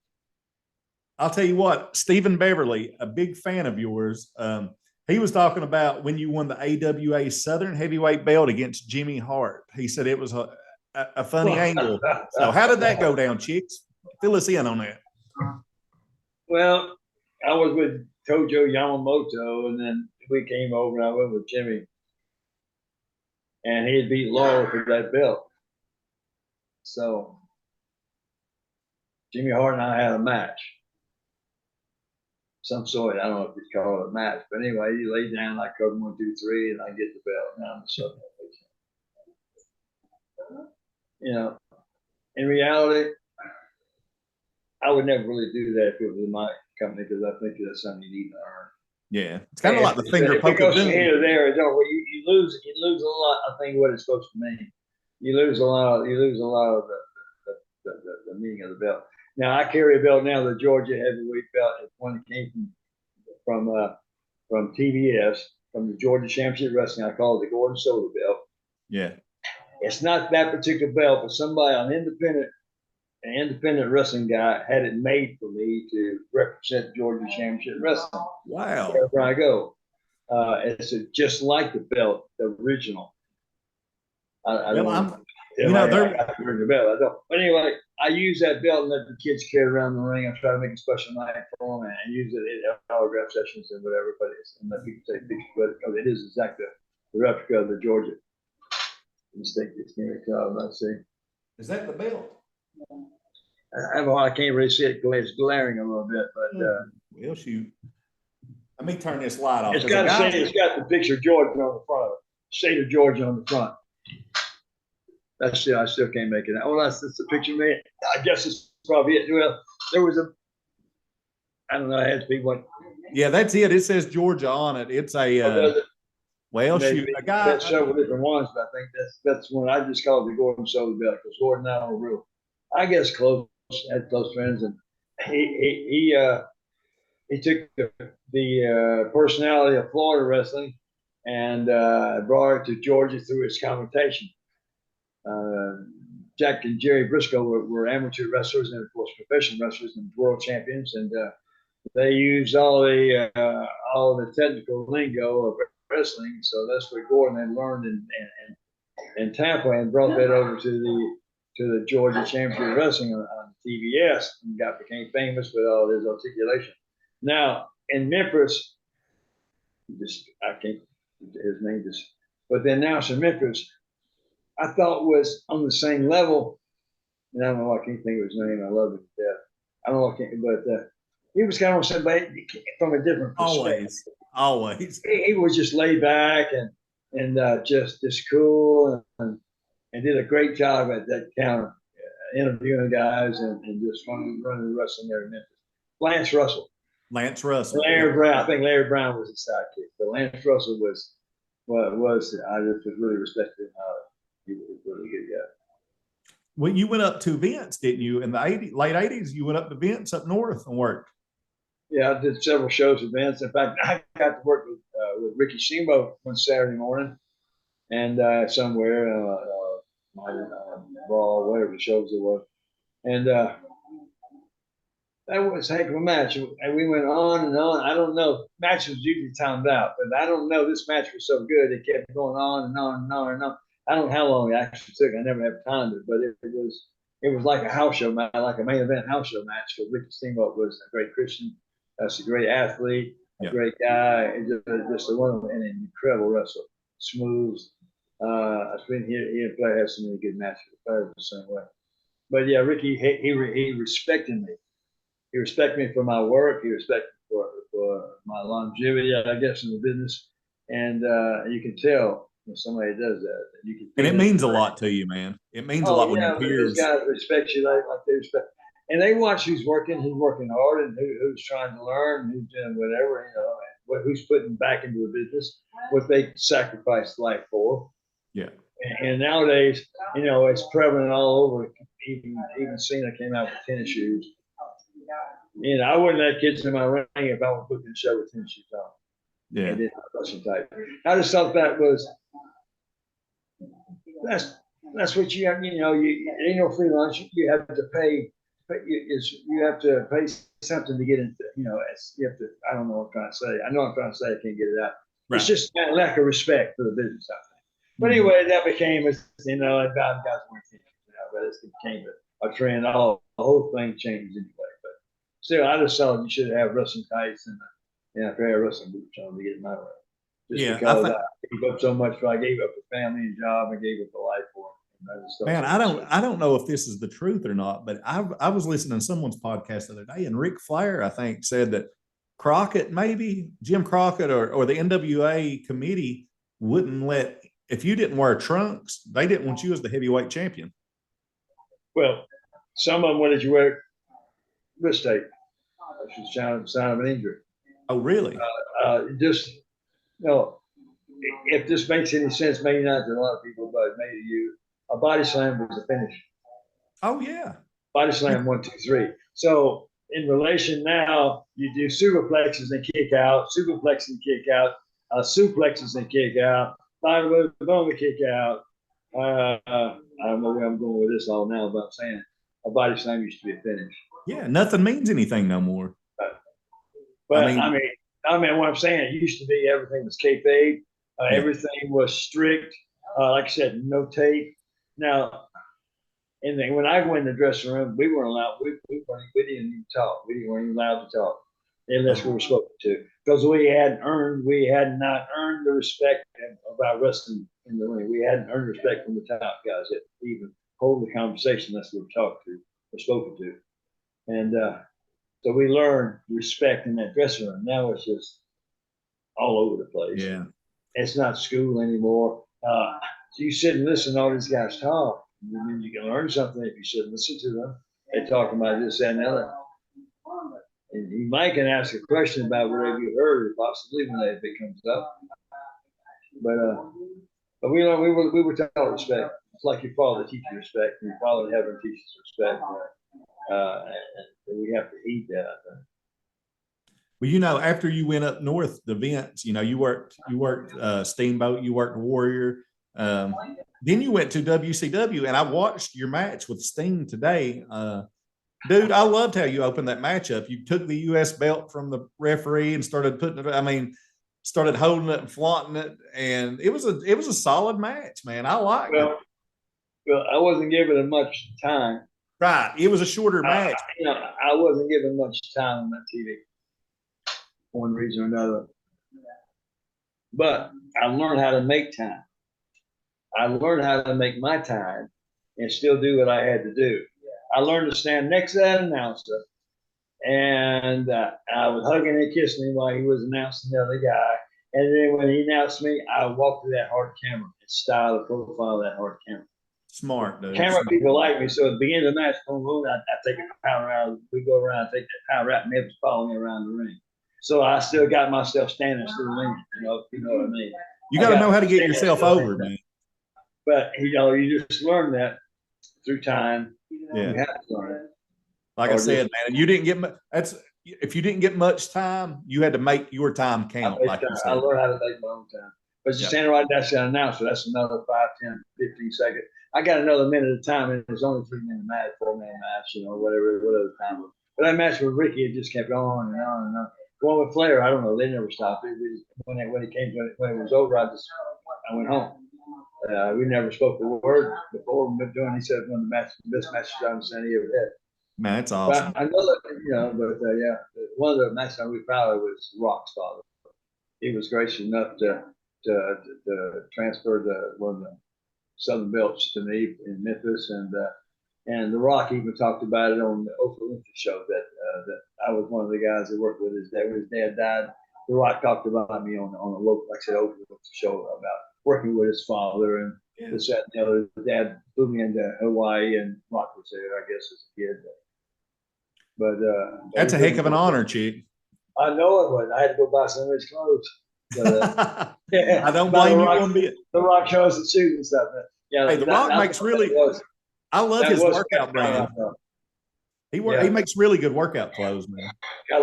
A: I'll tell you what, Stephen Beverly, a big fan of yours, he was talking about when you won the AWA Southern Heavyweight belt against Jimmy Hart. He said it was a funny angle. So how did that go down, Chicks? Fill us in on that.
B: Well, I was with Tojo Yamamoto, and then we came over and I went with Jimmy. And he had beat Laurel for that belt. So Jimmy Hart and I had a match. Some sort, I don't know if it's called a match, but anyway, he laid down, I covered 1, 2, 3, and I get the belt. Now I'm so, in reality, I would never really do that if it was in my company because I think that's something you need to earn.
A: Yeah, it's kind of like the finger poke of doom.
B: Here or there, you lose a lot. I think what it's supposed to mean. You lose a lot of the meaning of the belt. Now I carry a belt now, the Georgia heavyweight belt. It's one that came from TBS, from the Georgia Championship Wrestling. I call it the Gordon Soda belt.
A: Yeah,
B: it's not that particular belt, but somebody, an independent wrestling guy, had it made for me to represent Georgia Championship Wrestling.
A: Wow!
B: Wherever I go, it's just like the belt, the original. Yeah,
A: You know,
B: I got to ring the bell. I don't. But anyway, I use that belt and let the kids carry around the ring. I try to make a special night for them and use it in autograph sessions and whatever. But it's and let people take pictures with it because it is exactly the replica of the Georgia. Mistake this game. Let's see.
A: is that the belt?
B: I can't really see it. It's glaring a little bit, but
A: well, shoot. Let me turn this light off.
B: it's got the picture of Georgia on the front of it. State of Georgia on the front. I still can't make it out. Well, that's a picture of me. I guess it's probably it. Well, there was I don't know, it has to be what.
A: Yeah, that's it. It says Georgia on it. It's a, well, shoot, a guy.
B: That's several different ones, but I think that's one I just called the Gordon Soda belt because Gordon and I were real, I guess, had close friends, and he took the personality of Florida wrestling and brought it to Georgia through its commentation. Jack and Jerry Briscoe were amateur wrestlers and, of course, professional wrestlers and world champions, and they used all the technical lingo of wrestling. So that's what Gordon had learned in Tampa and brought that over to the Georgia Championship of Wrestling on TBS and became famous with all his articulation. Now in Memphis, I can't his name just, but the announcer in Memphis, I thought was on the same level, and I don't know, I can't think of his name. I love him to death. I don't know, but he was kind of somebody from a different perspective.
A: Always.
B: He was just laid back and just cool and did a great job at that counter, interviewing guys and just running the wrestling there in Memphis. Lance Russell. Larry Brown. I think Larry Brown was his sidekick, but Lance Russell was I just was really respected him. He was a really good guy.
A: Well, you went up to Vince, didn't you? In the late 80s, you went up to Vince up north and worked.
B: Yeah, I did several shows with Vince. In fact, I got to work with Ricky Steamboat one Saturday morning, and somewhere, Raw, whatever the shows it was, and that was a heck of a match. And we went on and on. I don't know. Match was usually timed out, but I don't know. This match was so good. It kept going on and on and on and on. I don't know how long it actually took. I never have timed it, but it was like a house show match, like a main event house show match. Because Ricky Steamboat was a great Christian. That's a great athlete, a great guy, just a wonderful and an incredible wrestler. Smooth. I've been here. He and Flair had so many good matches. Flair was the same way. But yeah, Ricky, he respected me. He respected me for my work. He respected me for my longevity, I guess, in the business. And you can tell when somebody does that.
A: And it means a lot to you, man. It means a lot when your peers.
B: These guys respect you like they respect. And they watch who's working hard, and who's trying to learn, who's doing whatever, and who's putting back into the business, what they sacrificed life for.
A: Yeah.
B: And nowadays, it's prevalent all over. Even Cena came out with tennis shoes. I wouldn't let kids in my ring if I was putting a show with tennis shoes on.
A: Yeah.
B: And then type. I just thought that's what you have. You ain't no free lunch. You have to pay. You have to pay something to get into. You have to. I don't know what I'm trying to say. I know what I'm trying to say. I can't get it out. Right. It's just that lack of respect for the business, I think. But anyway, that became guys weren't thinking. But it became a trend. The whole thing changed anyway. But still, I just thought you should have wrestling tights and a pair of wrestling boots on to get in my way. Just because I gave up so much. I gave up the family and job. I gave up the life for it.
A: Man, I don't know if this is the truth or not, but I was listening to someone's podcast the other day, and Ric Flair, I think, said that Jim Crockett or the NWA committee wouldn't let, if you didn't wear trunks, they didn't want you as the heavyweight champion.
B: Well, some of them wanted you to wear wrist tape. That's the sign of an injury.
A: Oh, really?
B: If this makes any sense, maybe not to a lot of people, but maybe to you. A body slam was the finish.
A: Oh, yeah.
B: Body slam 1, 2, 3. So in relation now, you do superplexes and kick out, superplexes and kick out, suplexes and kick out, bottom of the bone and kick out. I don't know where I'm going with this all now, but I'm saying a body slam used to be a finish.
A: Yeah, nothing means anything no more.
B: But I mean, what I'm saying, it used to be everything was kayfabe. Everything was strict. Like I said, no tape. Now, And then when I go in the dressing room, we weren't allowed. We didn't even talk. Weren't even allowed to talk unless we were spoken to, because we had not earned the respect of our wrestling in the ring. We hadn't earned respect from the top guys that even hold the conversation unless we were talked to or spoken to. And so we learned respect in that dressing room. Now it's just all over the place.
A: Yeah.
B: It's not school anymore. So you sit and listen to all these guys talk. And then you can learn something if you sit and listen to them. They're talking about this, that, and the other. And you might can ask a question about whatever you heard, possibly when if it comes up. But we were taught respect. It's like your father teaches respect, and your father in heaven teaches respect. And we have to heed that, I think.
A: Well, after you went up north, the Vince, you worked Steamboat, you worked Warrior. Then you went to WCW, and I watched your match with Sting today. Dude, I loved how you opened that match up. You took the U.S. belt from the referee and started started holding it and flaunting it, and it was a solid match, man. I liked it.
B: Well, I wasn't given it much time.
A: Right, it was a shorter match.
B: I wasn't given much time on that TV, for one reason or another. But I learned how to make time. I learned how to make my time and still do what I had to do. I learned to stand next to that announcer, and I was hugging and kissing him while he was announcing the other guy. And then when he announced me, I walked to that hard camera and styled the profile of that hard camera.
A: Smart, dude.
B: Camera people like me. So at the beginning of the match, I take a power out. We go around, take that power out, and they was following me around the ring. So I still got myself standing still the ring. You know what I mean?
A: You got to know how to get yourself over, man.
B: But you just learn that through time.
A: Yeah.
B: You have to learn it.
A: Like I said, man, and you didn't get if you didn't get much time, you had to make your time count.
B: I learned how to make my own time. But just standing right next to that announcer, that's another 5, 10, 15 seconds. I got another minute of time, and it's only 3-minute match, 4-man match, whatever time was. But that match with Ricky, it just kept on and on and on. The one with Flair, I don't know, they never stopped. When it was over, I went home. We never spoke a word before, but he said one of the best matches I've seen he ever had.
A: Man, that's awesome.
B: But I know that, one of the matches we proud of was Rock's father. He was gracious enough to transfer one of the Southern belts to me in Memphis, and The Rock even talked about it on the Oprah Winfrey show that I was one of the guys that worked with his dad. When his dad died, The Rock talked about me on a local, like I said, Oprah Winfrey show about working with his father and this, that, and the other. His dad flew me into Hawaii, and Rock was there, I guess, as a kid. But
A: that's a heck of an honor, Chick.
B: I know it was. I had to go buy some of his clothes. But,
A: I don't blame you one bit.
B: The Rock shows and shoes and stuff.
A: Hey, The Rock makes really. I love his workout brand. He makes really good workout clothes, man.
B: Got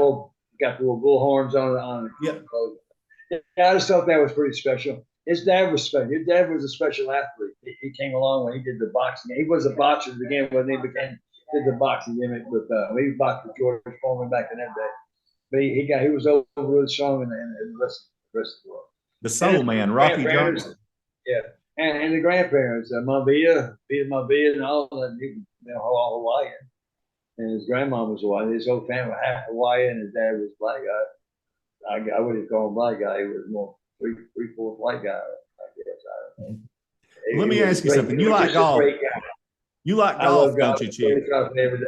B: the little bull horns on
A: yeah.
B: I just thought that was pretty special. His dad was special. His dad was a special athlete. He came along when he did the boxing. He was a boxer to begin with. Did the boxing gimmick with he boxed with George Foreman back in that day. But he was over really strong in the rest of the world.
A: The soul man, Rocky Johnson.
B: Yeah, and the grandparents, Mavia, and all that. He was all Hawaiian, and his grandma was Hawaiian. His whole family was half Hawaiian. His dad was black guy. I wouldn't call him black guy. He was more 3/4 white guy, I guess. I don't know.
A: Let me ask you something. You like golf? You like golf, don't you, Chick?
B: I drop it every day.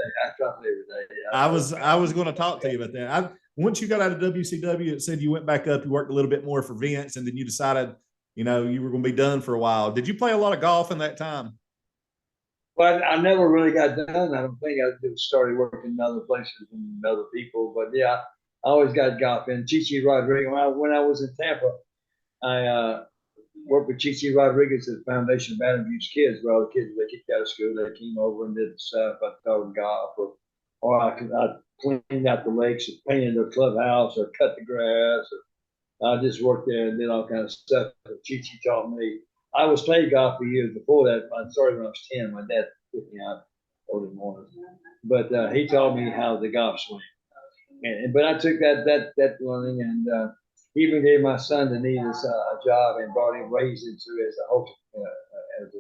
B: Yeah,
A: I was going to talk to you about that. Once you got out of WCW, it said you went back up, you worked a little bit more for Vince, and then you decided, you were going to be done for a while. Did you play a lot of golf in that time?
B: Well, I never really got done. I don't think I started working in other places and other people. But yeah, I always got golf. And Chichi Rodriguez, when I was in Tampa, I worked with Chichi Rodriguez at the Foundation of Adam Hughes Kids, where all the kids they kicked out of school, they came over and did stuff. I taught them golf, or I cleaned out the lakes, or painted the clubhouse, or cut the grass, or I just worked there and did all kinds of stuff. Chichi taught me. I was playing golf for years before that. I started when I was 10. My dad took me out early mornings, but he taught me how to golf swing. But I took that learning and. Even gave my son Denise a job and brought him raised into as a host, as a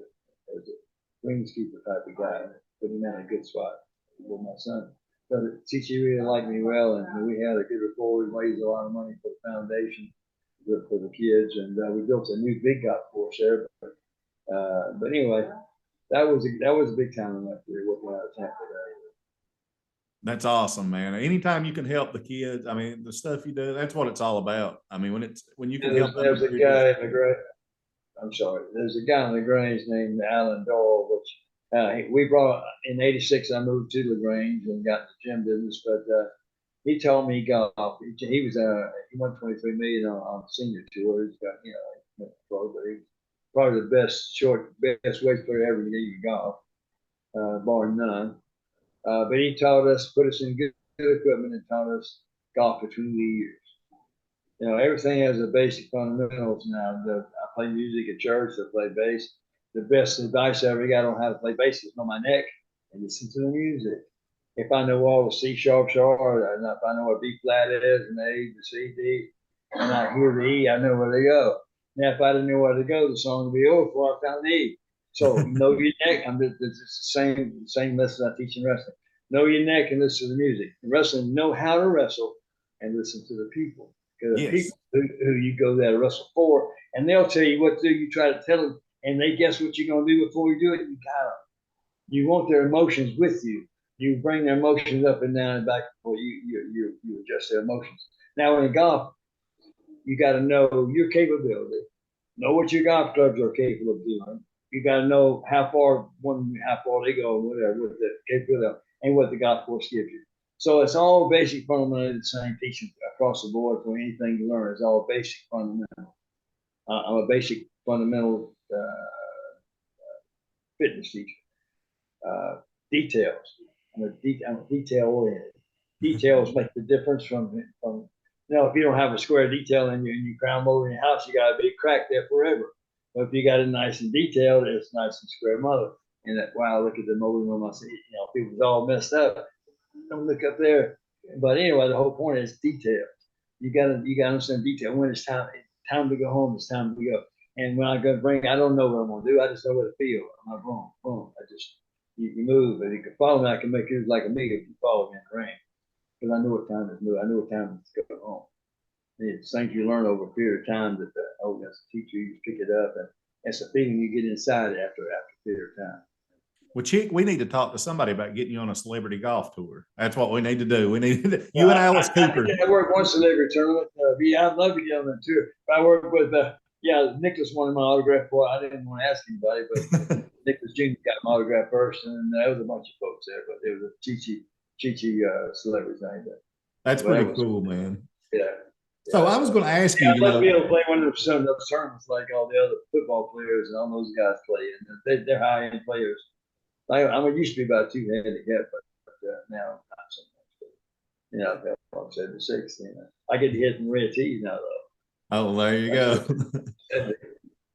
B: greenskeeper type of guy. Put him in a good spot with my son. So the teacher really liked me well, and we had a good rapport. We raised a lot of money for the foundation for the kids, and we built a new big golf course there. But anyway, that was a big time in my career working out of Tampa Bay.
A: That's awesome, man. Anytime you can help the kids, I mean, the stuff you do, that's what it's all about. I mean, when you can help them.
B: There's a guy in the Grange. I'm sorry. There's a guy in the Grange named Alan Doyle, which we brought in '86. I moved to LaGrange and got in the gym business, but he told me golf. He won 23 million on senior tour. He's got pro, but he's probably the best weight player ever to get in golf, bar none. But he taught us, put us in good equipment, and taught us golf between the years. Everything has a basic fundamentals now. I play music at church. I play bass. The best advice I ever got on how to play bass is on my neck and listen to the music. If I know all the C sharps are, and if I know what B flat is, and A, the C, D, and I hear the E, I know where to go. Now, if I didn't know where to go, the song would be over before I found the E. So know your neck. It's the same lesson I teach in wrestling. Know your neck and listen to the music. In wrestling, know how to wrestle and listen to the people. Because the people who you go there to wrestle for, and they'll tell you what to do. You try to tell them, and they guess what you're going to do before you do it. You got them. You want their emotions with you. You bring their emotions up and down and back before you adjust their emotions. Now in golf, you got to know your capability, know what your golf clubs are capable of doing. You got to know how far they go, whatever, with the capability and what the golf course gives you. So it's all basic fundamentally the same teaching across the board for anything you learn. It's all basic fundamental. I'm a basic fundamental fitness teacher. Details. I'm a detail oriented. Details make the difference from if you don't have a square detail in your crown mold in your house, you got a big crack there forever. But if you got it nice and detailed, it's nice and square mother. And that's why I look at the molding room. I say, people's all messed up. Don't look up there. But anyway, the whole point is detail. You gotta understand detail. When it's time to go home, it's time to go. And when I go bring, I don't know what I'm gonna do. I just know what to feel. I'm like, boom, boom. You move, and you can follow me. I can make you like a meter if you follow me in the rain. Because I know what time to move. I know what time to go home. It's things you learn over a period of time that as a teacher, you pick it up, and it's a feeling you get inside after a period of time.
A: Well, Chick, we need to talk to somebody about getting you on a celebrity golf tour. That's what we need to do. We need you and Alice Cooper.
B: I worked one celebrity tournament. I'd love to get on that tour. I worked with Nicholas wanted my autograph. Boy, I didn't want to ask anybody, but Nicholas Jr. got my autograph first, and there was a bunch of folks there, but it was a Chi celebrities.
A: That's pretty cool, man.
B: Yeah.
A: So I was going to ask you.
B: I'd love to be able to play one of those tournaments like all the other football players and all those guys play, and they're high end players. I used to be about two handicap, but now I'm not so much. I've got 76. I get to hit some red tees now, though.
A: Oh, there you go.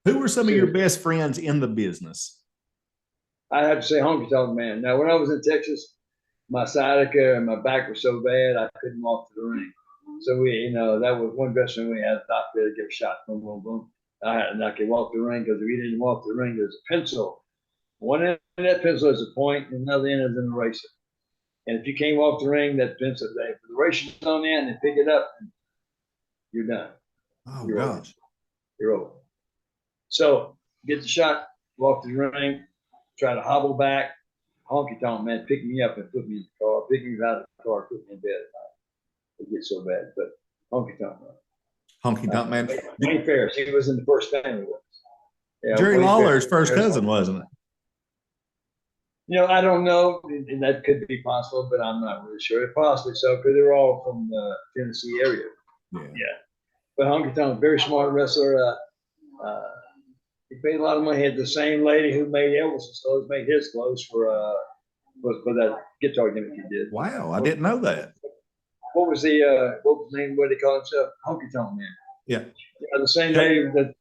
A: Who were some of your best friends in the business?
B: I have to say Honky Tonk Man. Now, when I was in Texas, my sciatica and my back were so bad I couldn't walk to the ring. So that was one best friend we had. A doctor to get a shot. Boom, boom, boom. And I could walk the ring because if you didn't walk the ring, there's a pencil. One end of that pencil is a point, and another end is an eraser. And if you can't walk the ring, that pencil, the eraser's on the end, and pick it up, and you're done.
A: Oh,
B: you're
A: gosh.
B: over. You're over. So get the shot, walk the ring, try to hobble back. Honky Tonk Man pick me up and put me in the car, pick me out of the car, put me in bed at night. It gets so bad, but Honky Tonk Man.
A: Honky Tonk Man.
B: Wayne Ferris, he was in the first family with us. Yeah,
A: Jerry
B: Wayne
A: Lawler's
B: Ferris,
A: first cousin, wasn't it?
B: I don't know, and that could be possible, but I'm not really sure. Possibly so, because they're all from the Tennessee area. Yeah. But Honky Tonk, very smart wrestler. He paid a lot of money. He had the same lady who made Elvis's clothes, made his clothes for that guitar gimmick he did.
A: Wow, I didn't know that.
B: What was the name? What did he call himself? Honky Tonk Man.
A: Yeah.
B: The same lady that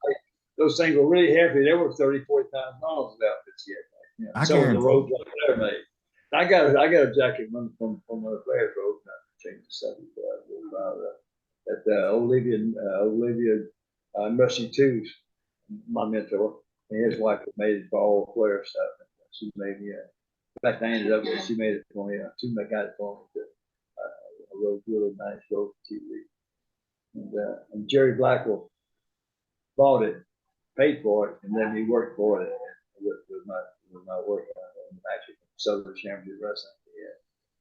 B: those things were really heavy. They were $30,000-$40,000 outfits yet. Some of the roads like they're made. I got a jacket from one of the players road. Changed the subject. That Olivia Mercy Twos, my mentor, and his wife had made it for all player stuff. She made me. In fact, I ended up with she made it for me. She got it for me. A really nice road TV. And Jerry Blackwell bought it, paid for it, and let me work for it with my work on actually Southern Championship Wrestling. Yeah.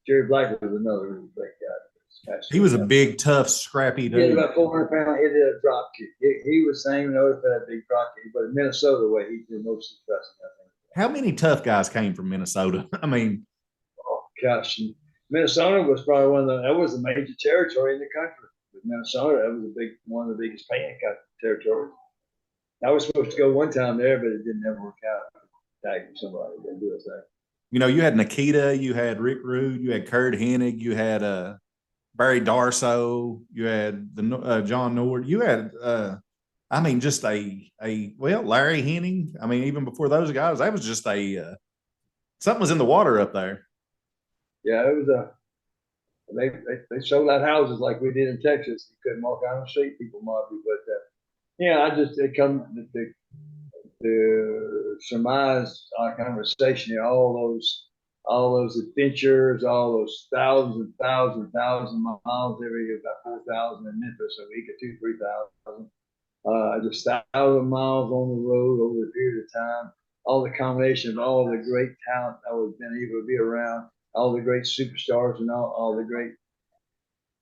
B: Jerry Blackwell was another really great guy.
A: He was a big, tough, scrappy dude.
B: He had about 400 pounds. He did a drop kick. He was saying, you know, if that big drop kick, but in Minnesota, way he did most of the wrestling, I think.
A: How many tough guys came from Minnesota? I mean,
B: oh gosh, Minnesota was probably that was a major territory in the country. With Minnesota, that was one of the biggest paying territories. I was supposed to go one time there, but it didn't ever work out. Tagging somebody didn't do a thing.
A: You know, you had Nikita, you had Rick Rude, you had Kurt Hennig, you had Barry Darso, you had the John Nord, you had I mean, just a Larry Henning. I mean, even before those guys, that was just something was in the water up there.
B: Yeah, it was they sold out houses like we did in Texas. You couldn't walk down the street, people mobbed you. But yeah, it come to surmise our conversation here, all those adventures, all those thousands miles every year, about 4,000 in Memphis a week, or 2,000-3,000. Just 1,000 miles on the road over a period of time. All the combination of all the great talent I was been able to be around, all the great superstars and all the great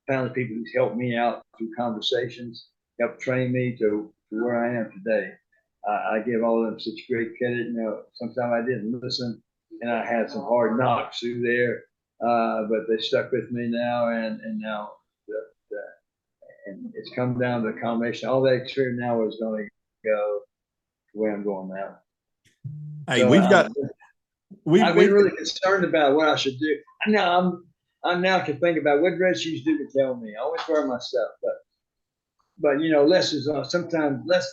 B: talented people who's helped me out through conversations, helped train me to where I am today. I give all of them such great credit. You know, sometimes I didn't listen, and I had some hard knocks through there, but they stuck with me now, and now and it's come down to the combination. All that experience now is going to go where I'm going now.
A: Hey, so I've
B: been really concerned about what I should do. I now can think about what dress shoes do to tell me. I always wear my stuff, but you know, less is sometimes less.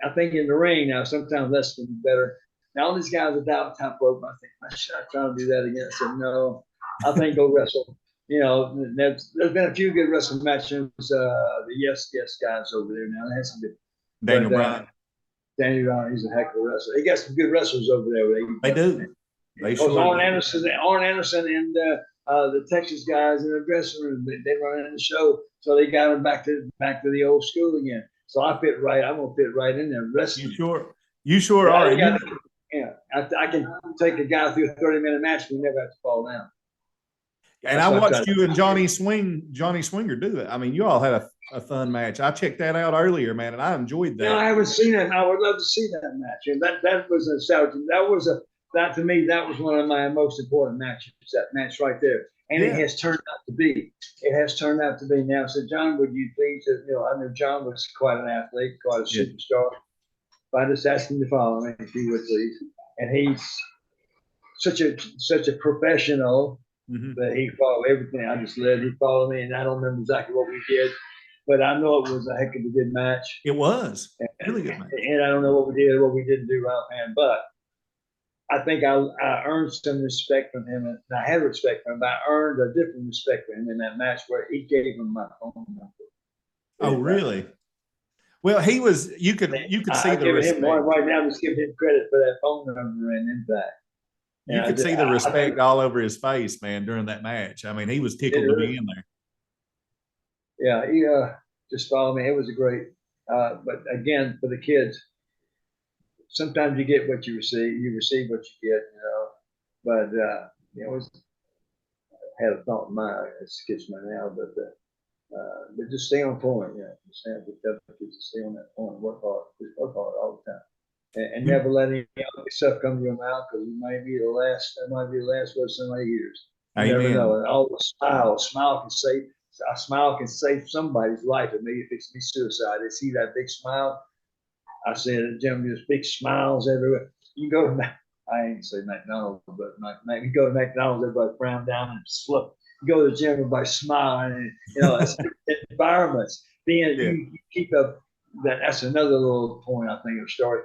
B: I think in the ring now, sometimes less can be better. Now all these guys are down top rope. I think, should I try to do that again? I said, no. I think go wrestle. You know, there's been a few good wrestling matches. The yes guys over there now. They had some good.
A: Daniel Bryan.
B: Daniel Bryan, he's a heck of a wrestler. They got some good wrestlers over there.
A: They do. They sure
B: Arn Anderson and the Texas guys in the dressing room, they run in the show, so they got them back to the old school again. So I fit right. I'm gonna fit right in there. Wrestling.
A: You sure are.
B: I can take a guy through a 30-minute match, and we never have to fall down.
A: And I watched you and Johnny Swinger do it. I mean, you all had a fun match. I checked that out earlier, man, and I enjoyed that.
B: No, I haven't seen it. I would love to see that match. And that was to me, that was one of my most important matches, that match right there. And it has turned out to be. It has turned out to be now. So, John, would you please, I know John was quite an athlete, quite a superstar. But I just asked him to follow me, if he would please. And he's such a professional that he followed everything I just led. He followed me, and I don't remember exactly what we did, but I know it was a heck of a good match.
A: It was really good match.
B: And I don't know what we did, what we didn't do right hand, but I think I earned some respect from him, and I had respect for him, but I earned a different respect for him in that match where he gave him my phone number.
A: Oh, really? Well, he was. You could see the respect.
B: Right now, just give him credit for that phone number and impact.
A: You could see the respect all over his face, man, during that match. I mean, he was tickled to be in there.
B: Yeah, he just followed me. It was a great. But again, for the kids, sometimes you get what you receive. You receive what you get, But it was. I had a thought in mind. It skips me now, but just stay on point. Just stay on that point. Work hard. Just work hard all the time. And never let any stuff come to your mouth, because it might be the last. That might be the last word somebody hears. You never know. And always smile can save. A smile can save somebody's life. And maybe if it's be suicide, they see that big smile. I said, Jim, there's big smiles everywhere. You go to I ain't say McDonald's, but you go to McDonald's, everybody frown down and slip. You go to the gym, everybody smile, and it's environments. You keep up. That's another little point I think of the story.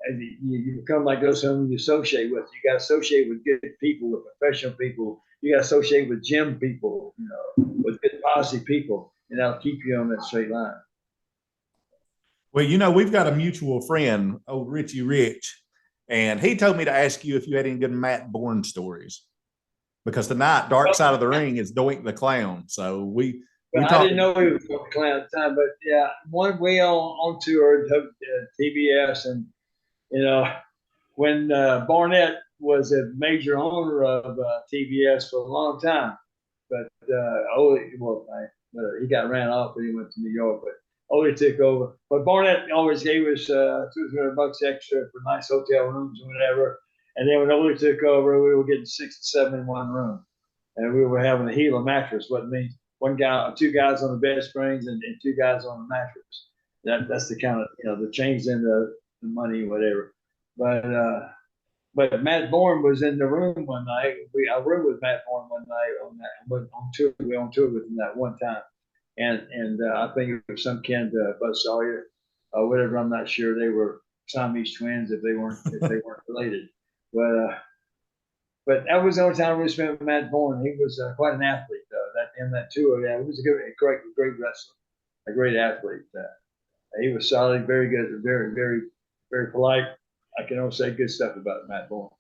B: And you become like those whom you associate with. You got to associate with good people, with professional people. You got to associate with gym people, with good positive people, and that'll keep you on that straight line.
A: Well, we've got a mutual friend, old Richie Rich, And he told me to ask you if you had any good Matt Bourne stories, because tonight, Dark Side of the Ring is Doink the Clown. So we
B: But I
A: talked.
B: didn't know he was going to clown at the time. But yeah, one way on tour, TBS, and you know when Barnett was a major owner of TBS for a long time, but he got ran off when he went to New York. But Ole took over. But Barnett always gave us $200 extra for nice hotel rooms or whatever. And then when Ole took over, we were getting 6 to 7 in one room, and we were having a Gila mattress. What means one guy, two guys on the bed springs, and two guys on the mattress. That's the kind of the change in the money, whatever. But Matt Bourne was in the room one night. I roomed with Matt Bourne one night on tour. We were on tour with him that one time, and I think it was some kind of Buzz Sawyer or whatever. I'm not sure. They were Siamese twins if they weren't related. But that was the only time we spent with Matt Bourne. He was quite an athlete in that tour. Yeah, he was a great wrestler, a great athlete. He was solid, very good, very, very, very polite. I can only say good stuff about Matt Bourne.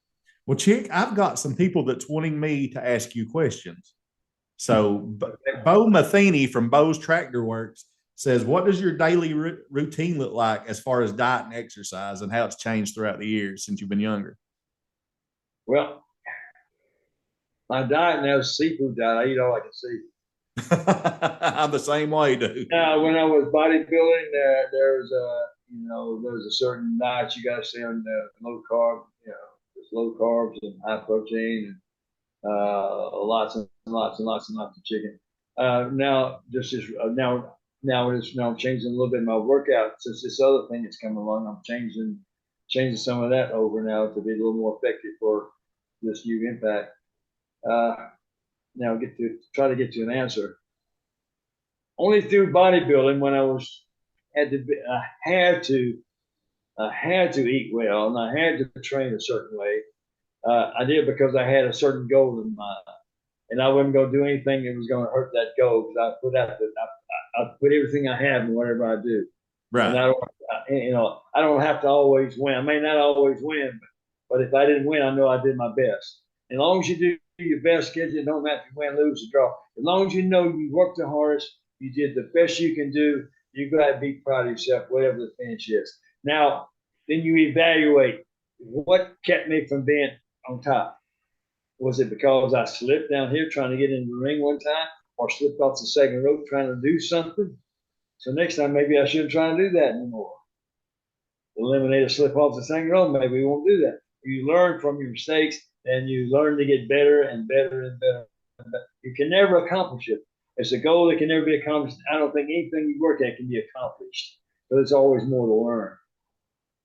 A: Well, Chick, I've got some people that's wanting me to ask you questions. So, Bo Matheny from Bo's Tractor Works says, "What does your daily routine look like as far as diet and exercise, and how it's changed throughout the years since you've been younger?"
B: Well, my diet now is seafood diet. I eat all I can see.
A: I'm the same way, dude.
B: When I was bodybuilding, there's a certain diet you got to stay on low carb, just low carbs and high protein, and lots and lots and lots and lots of chicken. Now I'm changing a little bit of my workout since this other thing that's coming along. I'm changing some of that over now to be a little more effective for this new impact. Now try to get to an answer. Only through bodybuilding, when I had to eat well, and I had to train a certain way. I did because I had a certain goal in mind, and I wasn't going to do anything that was going to hurt that goal, because I put everything I have in whatever I do.
A: Right.
B: And I don't have to always win. I may not always win, but if I didn't win, I know I did my best. As long as you do your best, kids, it don't matter if you win, lose, or draw. As long as you know you worked the hardest, you did the best you can do, you got to be proud of yourself, whatever the finish is. Now, then you evaluate what kept me from being on top. Was it because I slipped down here trying to get in the ring one time, or slipped off the second rope trying to do something? So next time, maybe I shouldn't try and do that anymore. Eliminate a slip off the second rope, maybe we won't do that. You learn from your mistakes, and you learn to get better and better and better. You can never accomplish it. It's a goal that can never be accomplished. I don't think anything you work at can be accomplished, but there's always more to learn.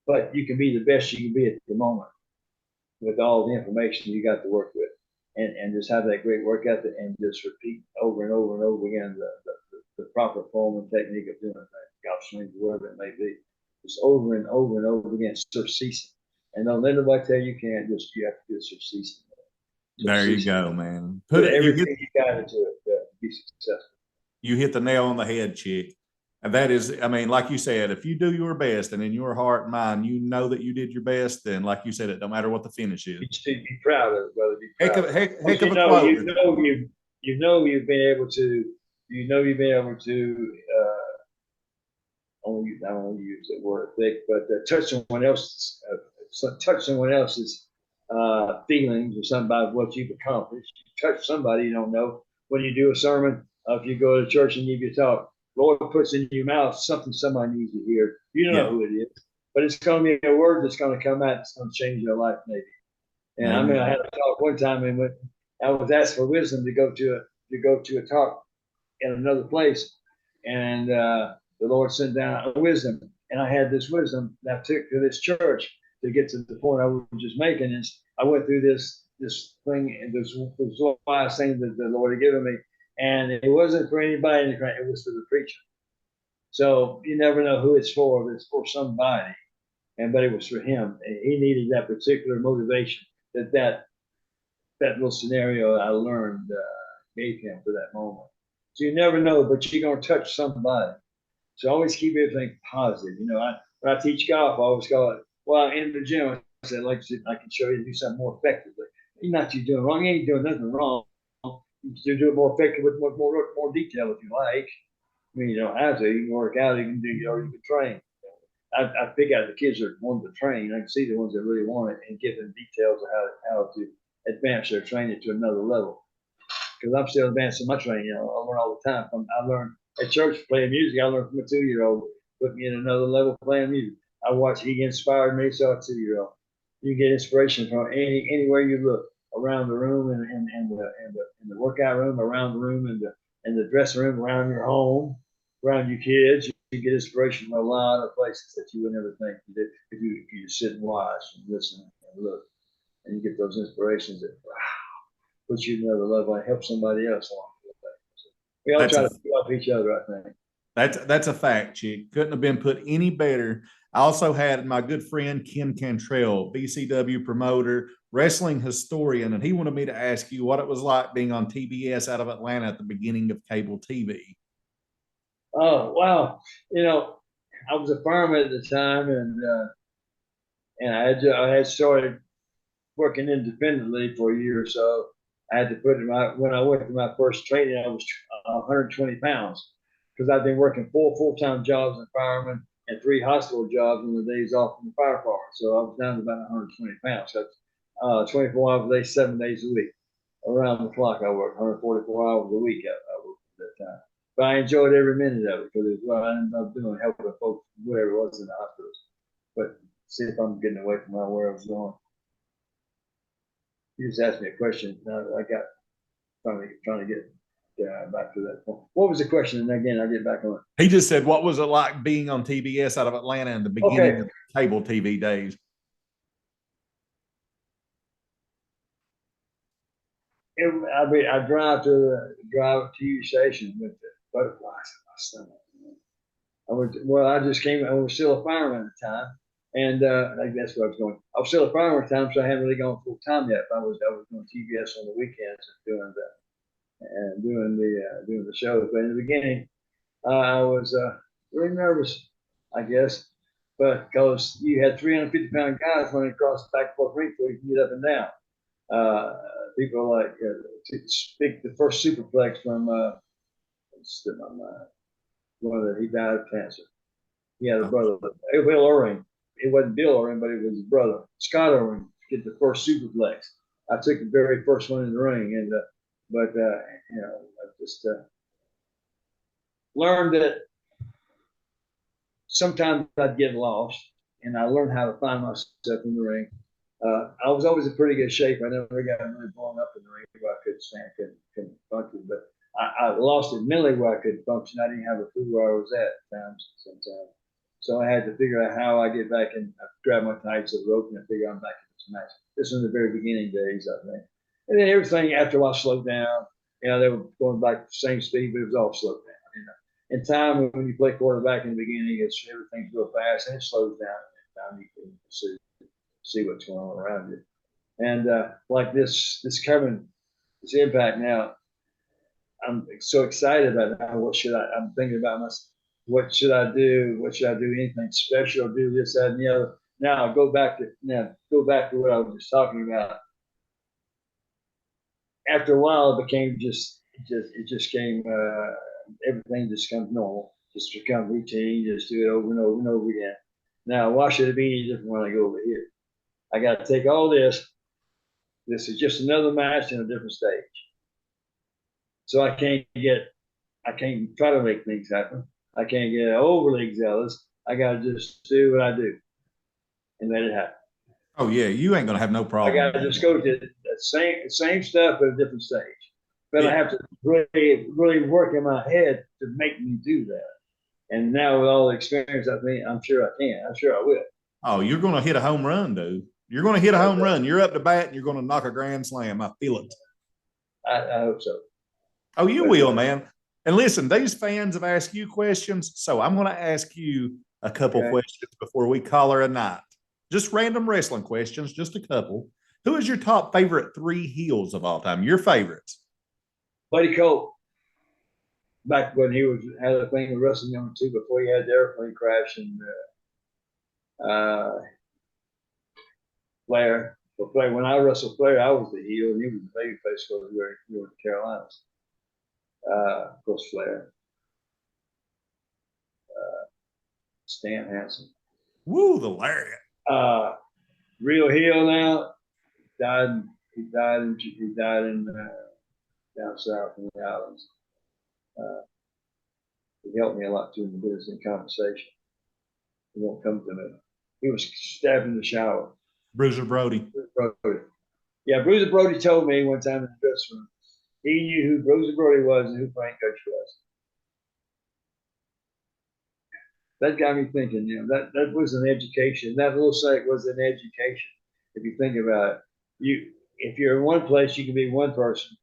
B: But you can be the best you can be at the moment with all the information you got to work with, and just have that great work ethic, and just repeat over and over and over again the proper form and technique of doing that, golf swings, whatever it may be, just over and over and over again, ceasing. And don't let nobody tell you can't. You have to do it ceasing.
A: There you go, man.
B: Put everything you got into it to be successful.
A: You hit the nail on the head, Chick. And that is, I mean, like you said, if you do your best, and in your heart and mind, you know that you did your best, then like you said, it don't matter what the finish is.
B: You should be proud of it, brother. Be proud.
A: Heck of a quote.
B: You've been able to. I don't want to use the word thick, but touch someone else's feelings or something about what you've accomplished. You touch somebody you don't know. When you do a sermon, if you go to church and give your talk, Lord puts in your mouth something somebody needs to hear. You don't know who it is, but it's going to be a word that's going to come out. It's going to change your life, maybe. And I had a talk one time, and when I was asked for wisdom to go to a talk in another place, and the Lord sent down a wisdom, and I had this wisdom that I took to this church to get to the point I was just making. Is I went through this thing, and this wise thing that the Lord had given me, and it wasn't for anybody. It was for the preacher. So you never know who it's for. But it's for somebody, but it was for him. He needed that particular motivation that little scenario I learned gave him for that moment. So you never know, but you're gonna touch somebody. So always keep everything positive. When I teach golf, I always call it. Well, in the gym, said, like I said, I can show you to do something more effectively. Not you doing wrong. You ain't doing nothing wrong. You do it more effective with more detail if you like. I mean, you don't have to. You can work out. You can do, or you can train. I pick out the kids that want to train. I can see the ones that really want it and give them details of how to advance their training to another level. Because I'm still advancing my training. You know, I learn all the time. I learn at church playing music. I learned from a 2-year-old, put me in another level playing music. I watched. He inspired me, so a 2-year-old. You get inspiration from anywhere you look around the room and the workout room, around the room and the dressing room, around your home, around your kids. You get inspiration from a lot of places that you would never think you did if you sit and watch and listen and look, and you get those inspirations that wow, puts you in another level and help somebody else along the way. So we all try to help each other, I think.
A: That's a fact, Chick. Couldn't have been put any better. I also had my good friend Ken Cantrell, BCW promoter, wrestling historian, and he wanted me to ask you what it was like being on TBS out of Atlanta at the beginning of cable TV.
B: Oh wow! You know, I was a fireman at the time, and I had started working independently for a year or so. I had to put in when I went to my first training, I was 120 pounds because I've been working 4 full-time jobs as a fireman and 3 hospital jobs on the days off from the fire department. So I was down to about 120 pounds. So 24 hours a day, 7 days a week. Around the clock, I worked 144 hours a week. I worked at that time. But I enjoyed every minute of it because it's what I ended up doing, helping folks, whatever it was in the hospitals. But see if I'm getting away from where I was going. You just asked me a question. I got trying to get back to that point. What was the question? And again, I'll get back on it.
A: He just said, what was it like being on TBS out of Atlanta in the beginning of cable TV days?
B: I drive to the TV station with the butterflies in my stomach. I just came. I was still a fireman at the time, and I think that's where I was going. I was still a fireman at the time, so I hadn't really gone full time yet. But I was doing TBS on the weekends and doing the shows. But in the beginning, I was really nervous, I guess, but because you had 350-pound guys running across the back and forth ring before you can get up and down. People like the first superplex from one that he died of cancer. He had a brother, Bill Irving. It wasn't Bill Irving, but it was his brother, Scott Irving, get the first superplex. I took the very first one in the ring, and I just learned that sometimes I'd get lost, and I learned how to find myself in the ring. I was always in pretty good shape. I never got really blown up in the ring where I couldn't stand, couldn't function. But I lost it mentally where I couldn't function. I didn't have a clue where I was at sometimes. So I had to figure out how I get back and grab my tights of the rope and figure I'm back in this match. This was in the very beginning days, I think. And then everything after a while slowed down. You know, they were going back to the same speed, but it was all slowed down. You know, in time when you play quarterback in the beginning, everything's real fast and it slows down. And you can see what's going on around you. And like this coming, this impact now, I'm so excited about it. I'm thinking about myself. What should I do? What should I do? Anything special? Do this, that, and the other. Now go back to what I was just talking about. After a while, it became everything just becomes normal. Just become routine. Just do it over and over and over again. Now, why should it be any different when I go over here? I got to take all this. This is just another match in a different stage. So I can't try to make things happen. I can't get overly zealous. I got to just do what I do and let it happen.
A: Oh yeah, you ain't gonna have no problem.
B: I got to just go to the same stuff at a different stage. But I have to really work in my head to make me do that. And now with all the experience, I'm sure I can. I'm sure I will.
A: Oh, you're gonna hit a home run, dude. You're gonna hit a home run. You're up to bat and you're gonna knock a grand slam. I feel it.
B: I hope so.
A: Oh, you will, man. And listen, these fans have asked you questions, so I'm going to ask you a couple questions before we call her a night. Just random wrestling questions, just a couple. Who is your top favorite 3 heels of all time? Your favorites?
B: Buddy Cole. Back when he had a thing with Wrestling Number 2 before he had the airplane crash, and Flair. But Flair, when I wrestled Flair, I was the heel, and he was the babyface because we were in the Carolinas. Of course, Flair, Stan Hansen.
A: Woo, the lariat.
B: Real heel now. Died. He died in down south in the islands. He helped me a lot too in the business and compensation. He won't come to me. He was stabbed in the shower.
A: Bruiser Brody.
B: Yeah, Bruiser Brody told me one time in the dressing room, he knew who Bruiser Brody was and who Frank Coach was. That got me thinking, that was an education. That little site was an education. If you think about it, if you're in one place, you can be one person,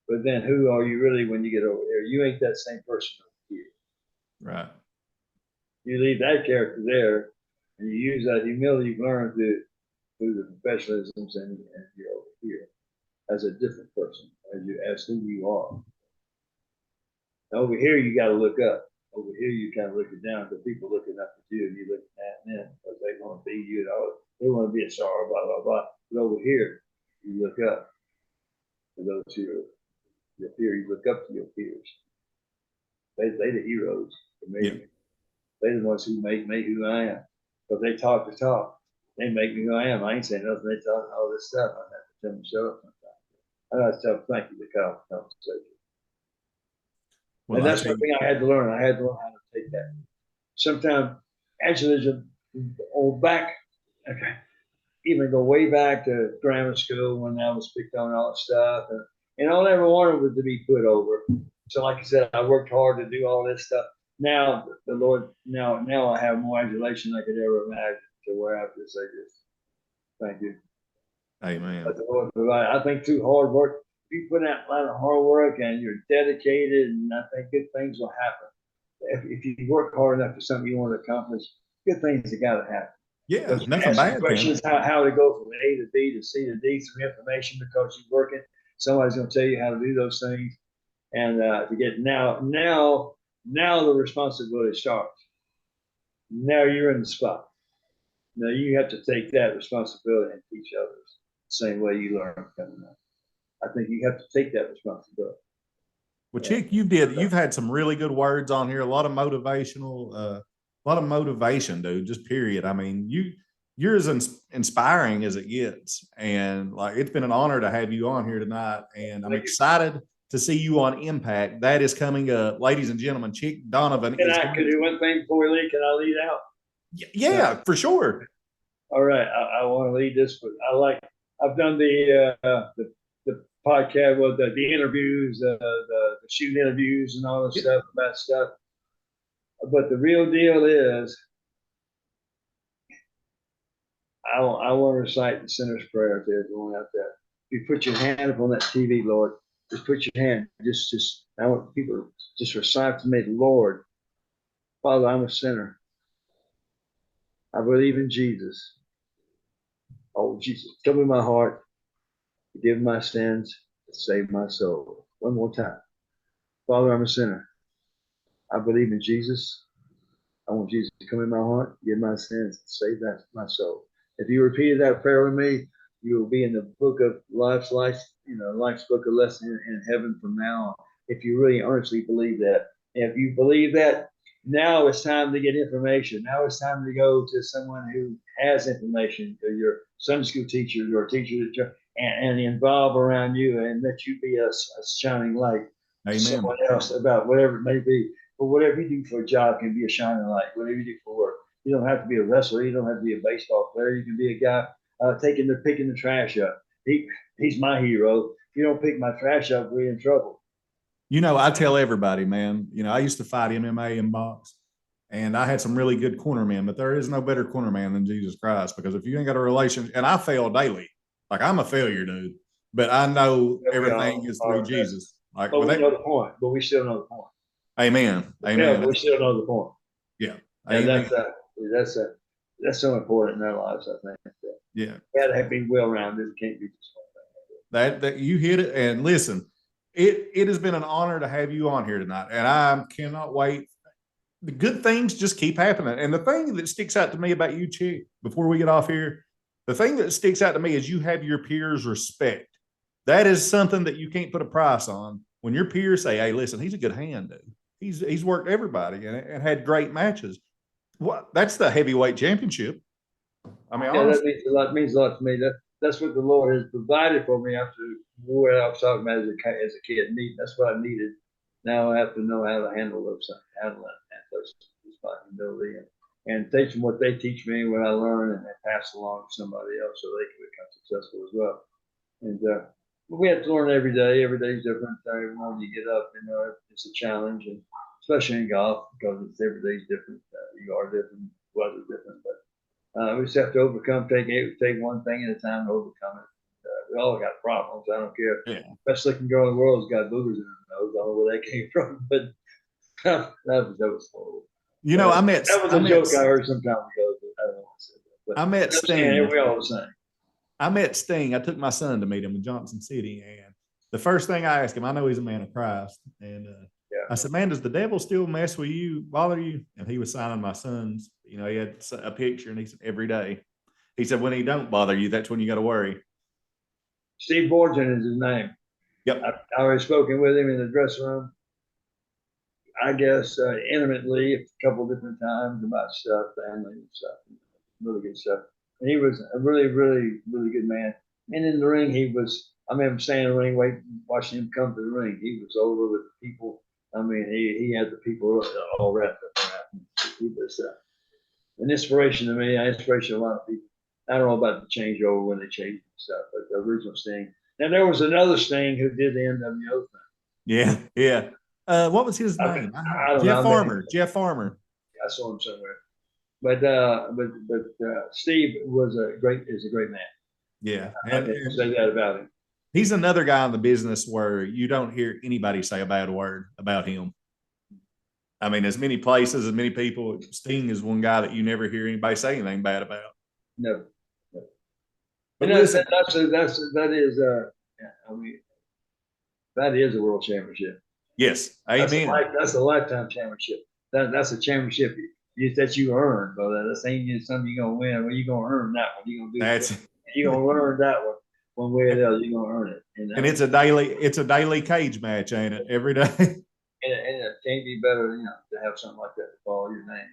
B: but then who are you really when you get over there? You ain't that same person over here.
A: Right.
B: You leave that character there, and you use that humility you've learned through the professionalisms, and you're over here as a different person, as who you are. And over here, you got to look up. Over here, you kind of looking down because people looking up at you, and you looking at them because they want to be you. They want to be a star, blah blah blah. But over here, you look up to those who are your peers. You look up to your peers. They the heroes for me. Yeah. They the ones who make me who I am. But they talk the talk. They make me who I am. I ain't saying nothing. They talk all this stuff. I have to tell them to shut up sometimes. I got to tell them thank you for the conversation. Well, and that's one thing I had to learn. I had to learn how to take that. Sometimes, actually, even go way back to grammar school when I was picked on all that stuff. And all I ever wanted was to be put over. So, like I said, I worked hard to do all this stuff. Now, the Lord, now I have more adulation than I could ever imagine to where I have to say this. Thank you.
A: Amen.
B: But the Lord provided. I think through hard work, if you put out a lot of hard work and you're dedicated, and I think good things will happen. If you work hard enough for something you want to accomplish, good things have got to happen.
A: Yeah, nothing bad.
B: The question is how to go from A to B to C to D through information because you're working. Somebody's going to tell you how to do those things, and to get now the responsibility starts. Now you're in the spot. Now you have to take that responsibility and teach others the same way you learn coming up. I think you have to take that responsibility.
A: Well, Chick, you've had some really good words on here, a lot of motivation, dude, just period. I mean, you're as inspiring as it gets. And like, it's been an honor to have you on here tonight. And I'm excited to see you on Impact. That is coming up. Ladies and gentlemen, Chick Donovan.
B: Can I do one thing before we leave? Can I lead out?
A: Yeah, for sure.
B: All right. I want to lead this, but I've done the podcast with the interviews, the shoot interviews and all this stuff about stuff. But the real deal is, I want to recite the sinner's prayer to everyone out there. If you put your hand up on that TV, Lord, just put your hand. I want people to just recite to me, Lord, Father, I'm a sinner. I believe in Jesus. Oh, Jesus, come in my heart, forgive my sins, save my soul. One more time. Father, I'm a sinner. I believe in Jesus. I want Jesus to come in my heart, forgive my sins, save my soul. If you repeated that prayer with me, you will be in the book of life's book of lessons in heaven from now on. If you really earnestly believe that. And if you believe that, now it's time to get information. Now it's time to go to someone who has information, to your Sunday school teacher, your teacher, and involve around you and let you be a shining light.
A: Amen.
B: Someone else about whatever it may be. But whatever you do for a job can be a shining light. Whatever you do for work. You don't have to be a wrestler. You don't have to be a baseball player. You can be a guy picking the trash up. He's my hero. If you don't pick my trash up, we're in trouble.
A: I tell everybody, man, I used to fight MMA and box, and I had some really good cornermen, but there is no better cornerman than Jesus Christ, because if you ain't got a relationship, and I fail daily, like I'm a failure, dude, but I know everything is through Jesus. Like,
B: but we know the point, but we still know the point.
A: Amen.
B: Yeah, we still know the point.
A: Yeah.
B: And that's so important in our lives, I think.
A: Yeah.
B: You got to be well-rounded. It can't be just one
A: thing. That you hit it. And listen, it has been an honor to have you on here tonight, and I cannot wait. The good things just keep happening. And the thing that sticks out to me about you, Chick, before we get off here, The thing that sticks out to me is you have your peers' respect. That is something that you can't put a price on. When your peers say, "Hey, listen, he's a good hand, dude. He's worked everybody and had great matches." What? That's the heavyweight championship. I mean,
B: Yeah,
A: honestly,
B: that means a lot. Means a lot to me. That's what the Lord has provided for me after what I was talking about as a kid. That's what I needed. Now I have to know how to handle those, handle those responsibility, and teach them what they teach me, what I learn, and then pass along to somebody else so they can become successful as well. And we have to learn every day. Every day is different. Every morning you get up, it's a challenge, and especially in golf because every day is different. You are different, weather's different, but we just have to overcome. Take one thing at a time to overcome it. We all got problems. I don't care.
A: yeah.
B: Best looking girl in the world's got boogers in her nose. I don't know where that came from, but that was horrible.
A: I met
B: that was a joke I heard some time ago. But I don't know what I said that. But
A: I met Sting.
B: We all the same.
A: I met Sting. I took my son to meet him in Johnson City, and the first thing I asked him, I know he's a man of Christ, and I said, "Man, does the devil still mess with you, bother you?" And he was signing my son's. He had a picture, and he said, "Every day." He said, "When he don't bother you, that's when you got to worry."
B: Steve Borgen is his name.
A: Yep.
B: I already spoken with him in the dressing room. I guess intimately a couple of different times about stuff, family and stuff, really good stuff. And he was a really, really, really good man. And in the ring, I remember standing in the ring, watching him come to the ring. He was over with the people. I mean, he had the people all wrapped up around him. He was an inspiration to me, an inspiration to a lot of people. I don't know about the changeover when they changed stuff, but the original Sting. And there was another Sting who did the NWO thing.
A: Yeah, yeah. What was his name?
B: I don't
A: Jeff
B: know.
A: Farmer. Jeff Farmer.
B: I saw him somewhere. But Steve is a great man.
A: Yeah,
B: I can say that about him.
A: He's another guy in the business where you don't hear anybody say a bad word about him. I mean, as many places, as many people, Sting is one guy that you never hear anybody say anything bad about.
B: No.
A: But
B: And
A: listen,
B: that is a world championship.
A: Yes, amen.
B: That's a lifetime championship. That's a championship that you earn, brother. That's ain't something you're gonna win. Well, you're gonna earn that one. You're gonna do. You're gonna learn that one way or the other. You're gonna earn it.
A: And it's a daily cage match, ain't it? Every day.
B: And it can't be better, to have something like that to follow your name.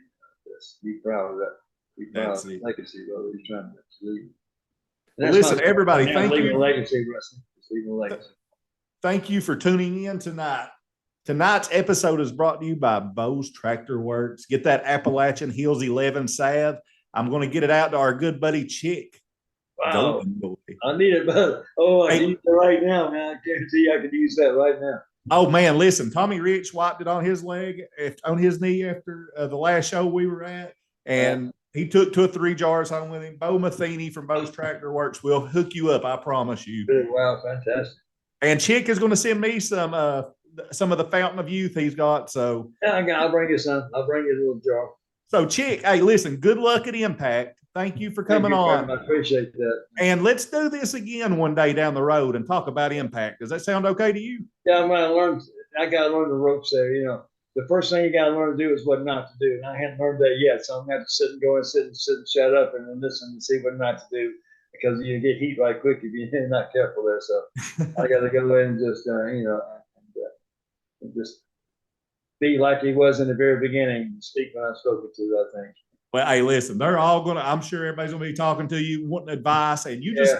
B: Just be proud of that. Be proud of the legacy, brother. You're trying to leave.
A: Well, listen, everybody, thank you.
B: Legacy wrestling. It's leaving legacy.
A: Thank you for tuning in tonight. Tonight's episode is brought to you by Bo's Tractor Works. Get that Appalachian Hills 11 salve. I'm going to get it out to our good buddy Chick.
B: Wow. I need it, but I need it right now, man. I guarantee you I could use that right now.
A: Oh, man, listen, Tommy Rich wiped it on his leg, on his knee after the last show we were at, and he took 2 or 3 jars home with him. Bo Matheny from Bo's Tractor Works will hook you up, I promise you.
B: Wow, fantastic.
A: And Chick is going to send me some of the Fountain of Youth he's got. So
B: I'll bring you some. I'll bring you a little jar.
A: So Chick, hey, listen, good luck at Impact. Thank you for coming on.
B: I appreciate that.
A: And let's do this again one day down the road and talk about Impact. Does that sound okay to you?
B: Yeah, I got to learn the ropes there. The first thing you got to learn to do is what not to do. And I hadn't learned that yet. So I'm going to have to sit and shut up and then listen and see what not to do, because you get heat right quick if you're not careful there. So I got to go in and just, just be like he was in the very beginning, speak when I'm spoken to, I think.
A: Well, hey, listen, they're all going to, I'm sure everybody's going to be talking to you, wanting advice, and you just,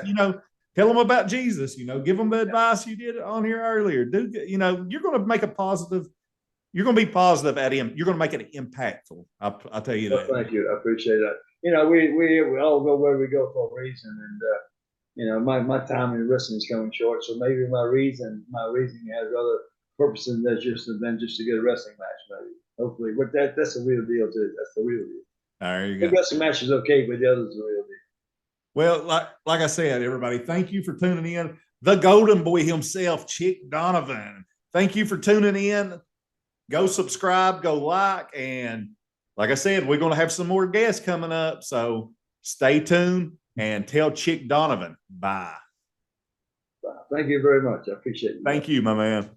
A: tell them about Jesus, give them the advice you did on here earlier. You're going to make a positive, you're going to be positive at him. You're going to make it impactful. I'll tell you that.
B: Thank you. I appreciate that. We all go where we go for a reason. And, my time in wrestling is coming short. So maybe my reason has other purposes than just to get a wrestling match, maybe. Hopefully. But that's the real deal, too. That's the real deal.
A: There you go.
B: The wrestling match is okay, but the other's the real deal.
A: Well, like I said, everybody, thank you for tuning in. The Golden Boy himself, Chick Donovan. Thank you for tuning in. Go subscribe, go like, and like I said, we're going to have some more guests coming up. So stay tuned and tell Chick Donovan bye.
B: Thank you very much. I appreciate it.
A: Thank you, my man.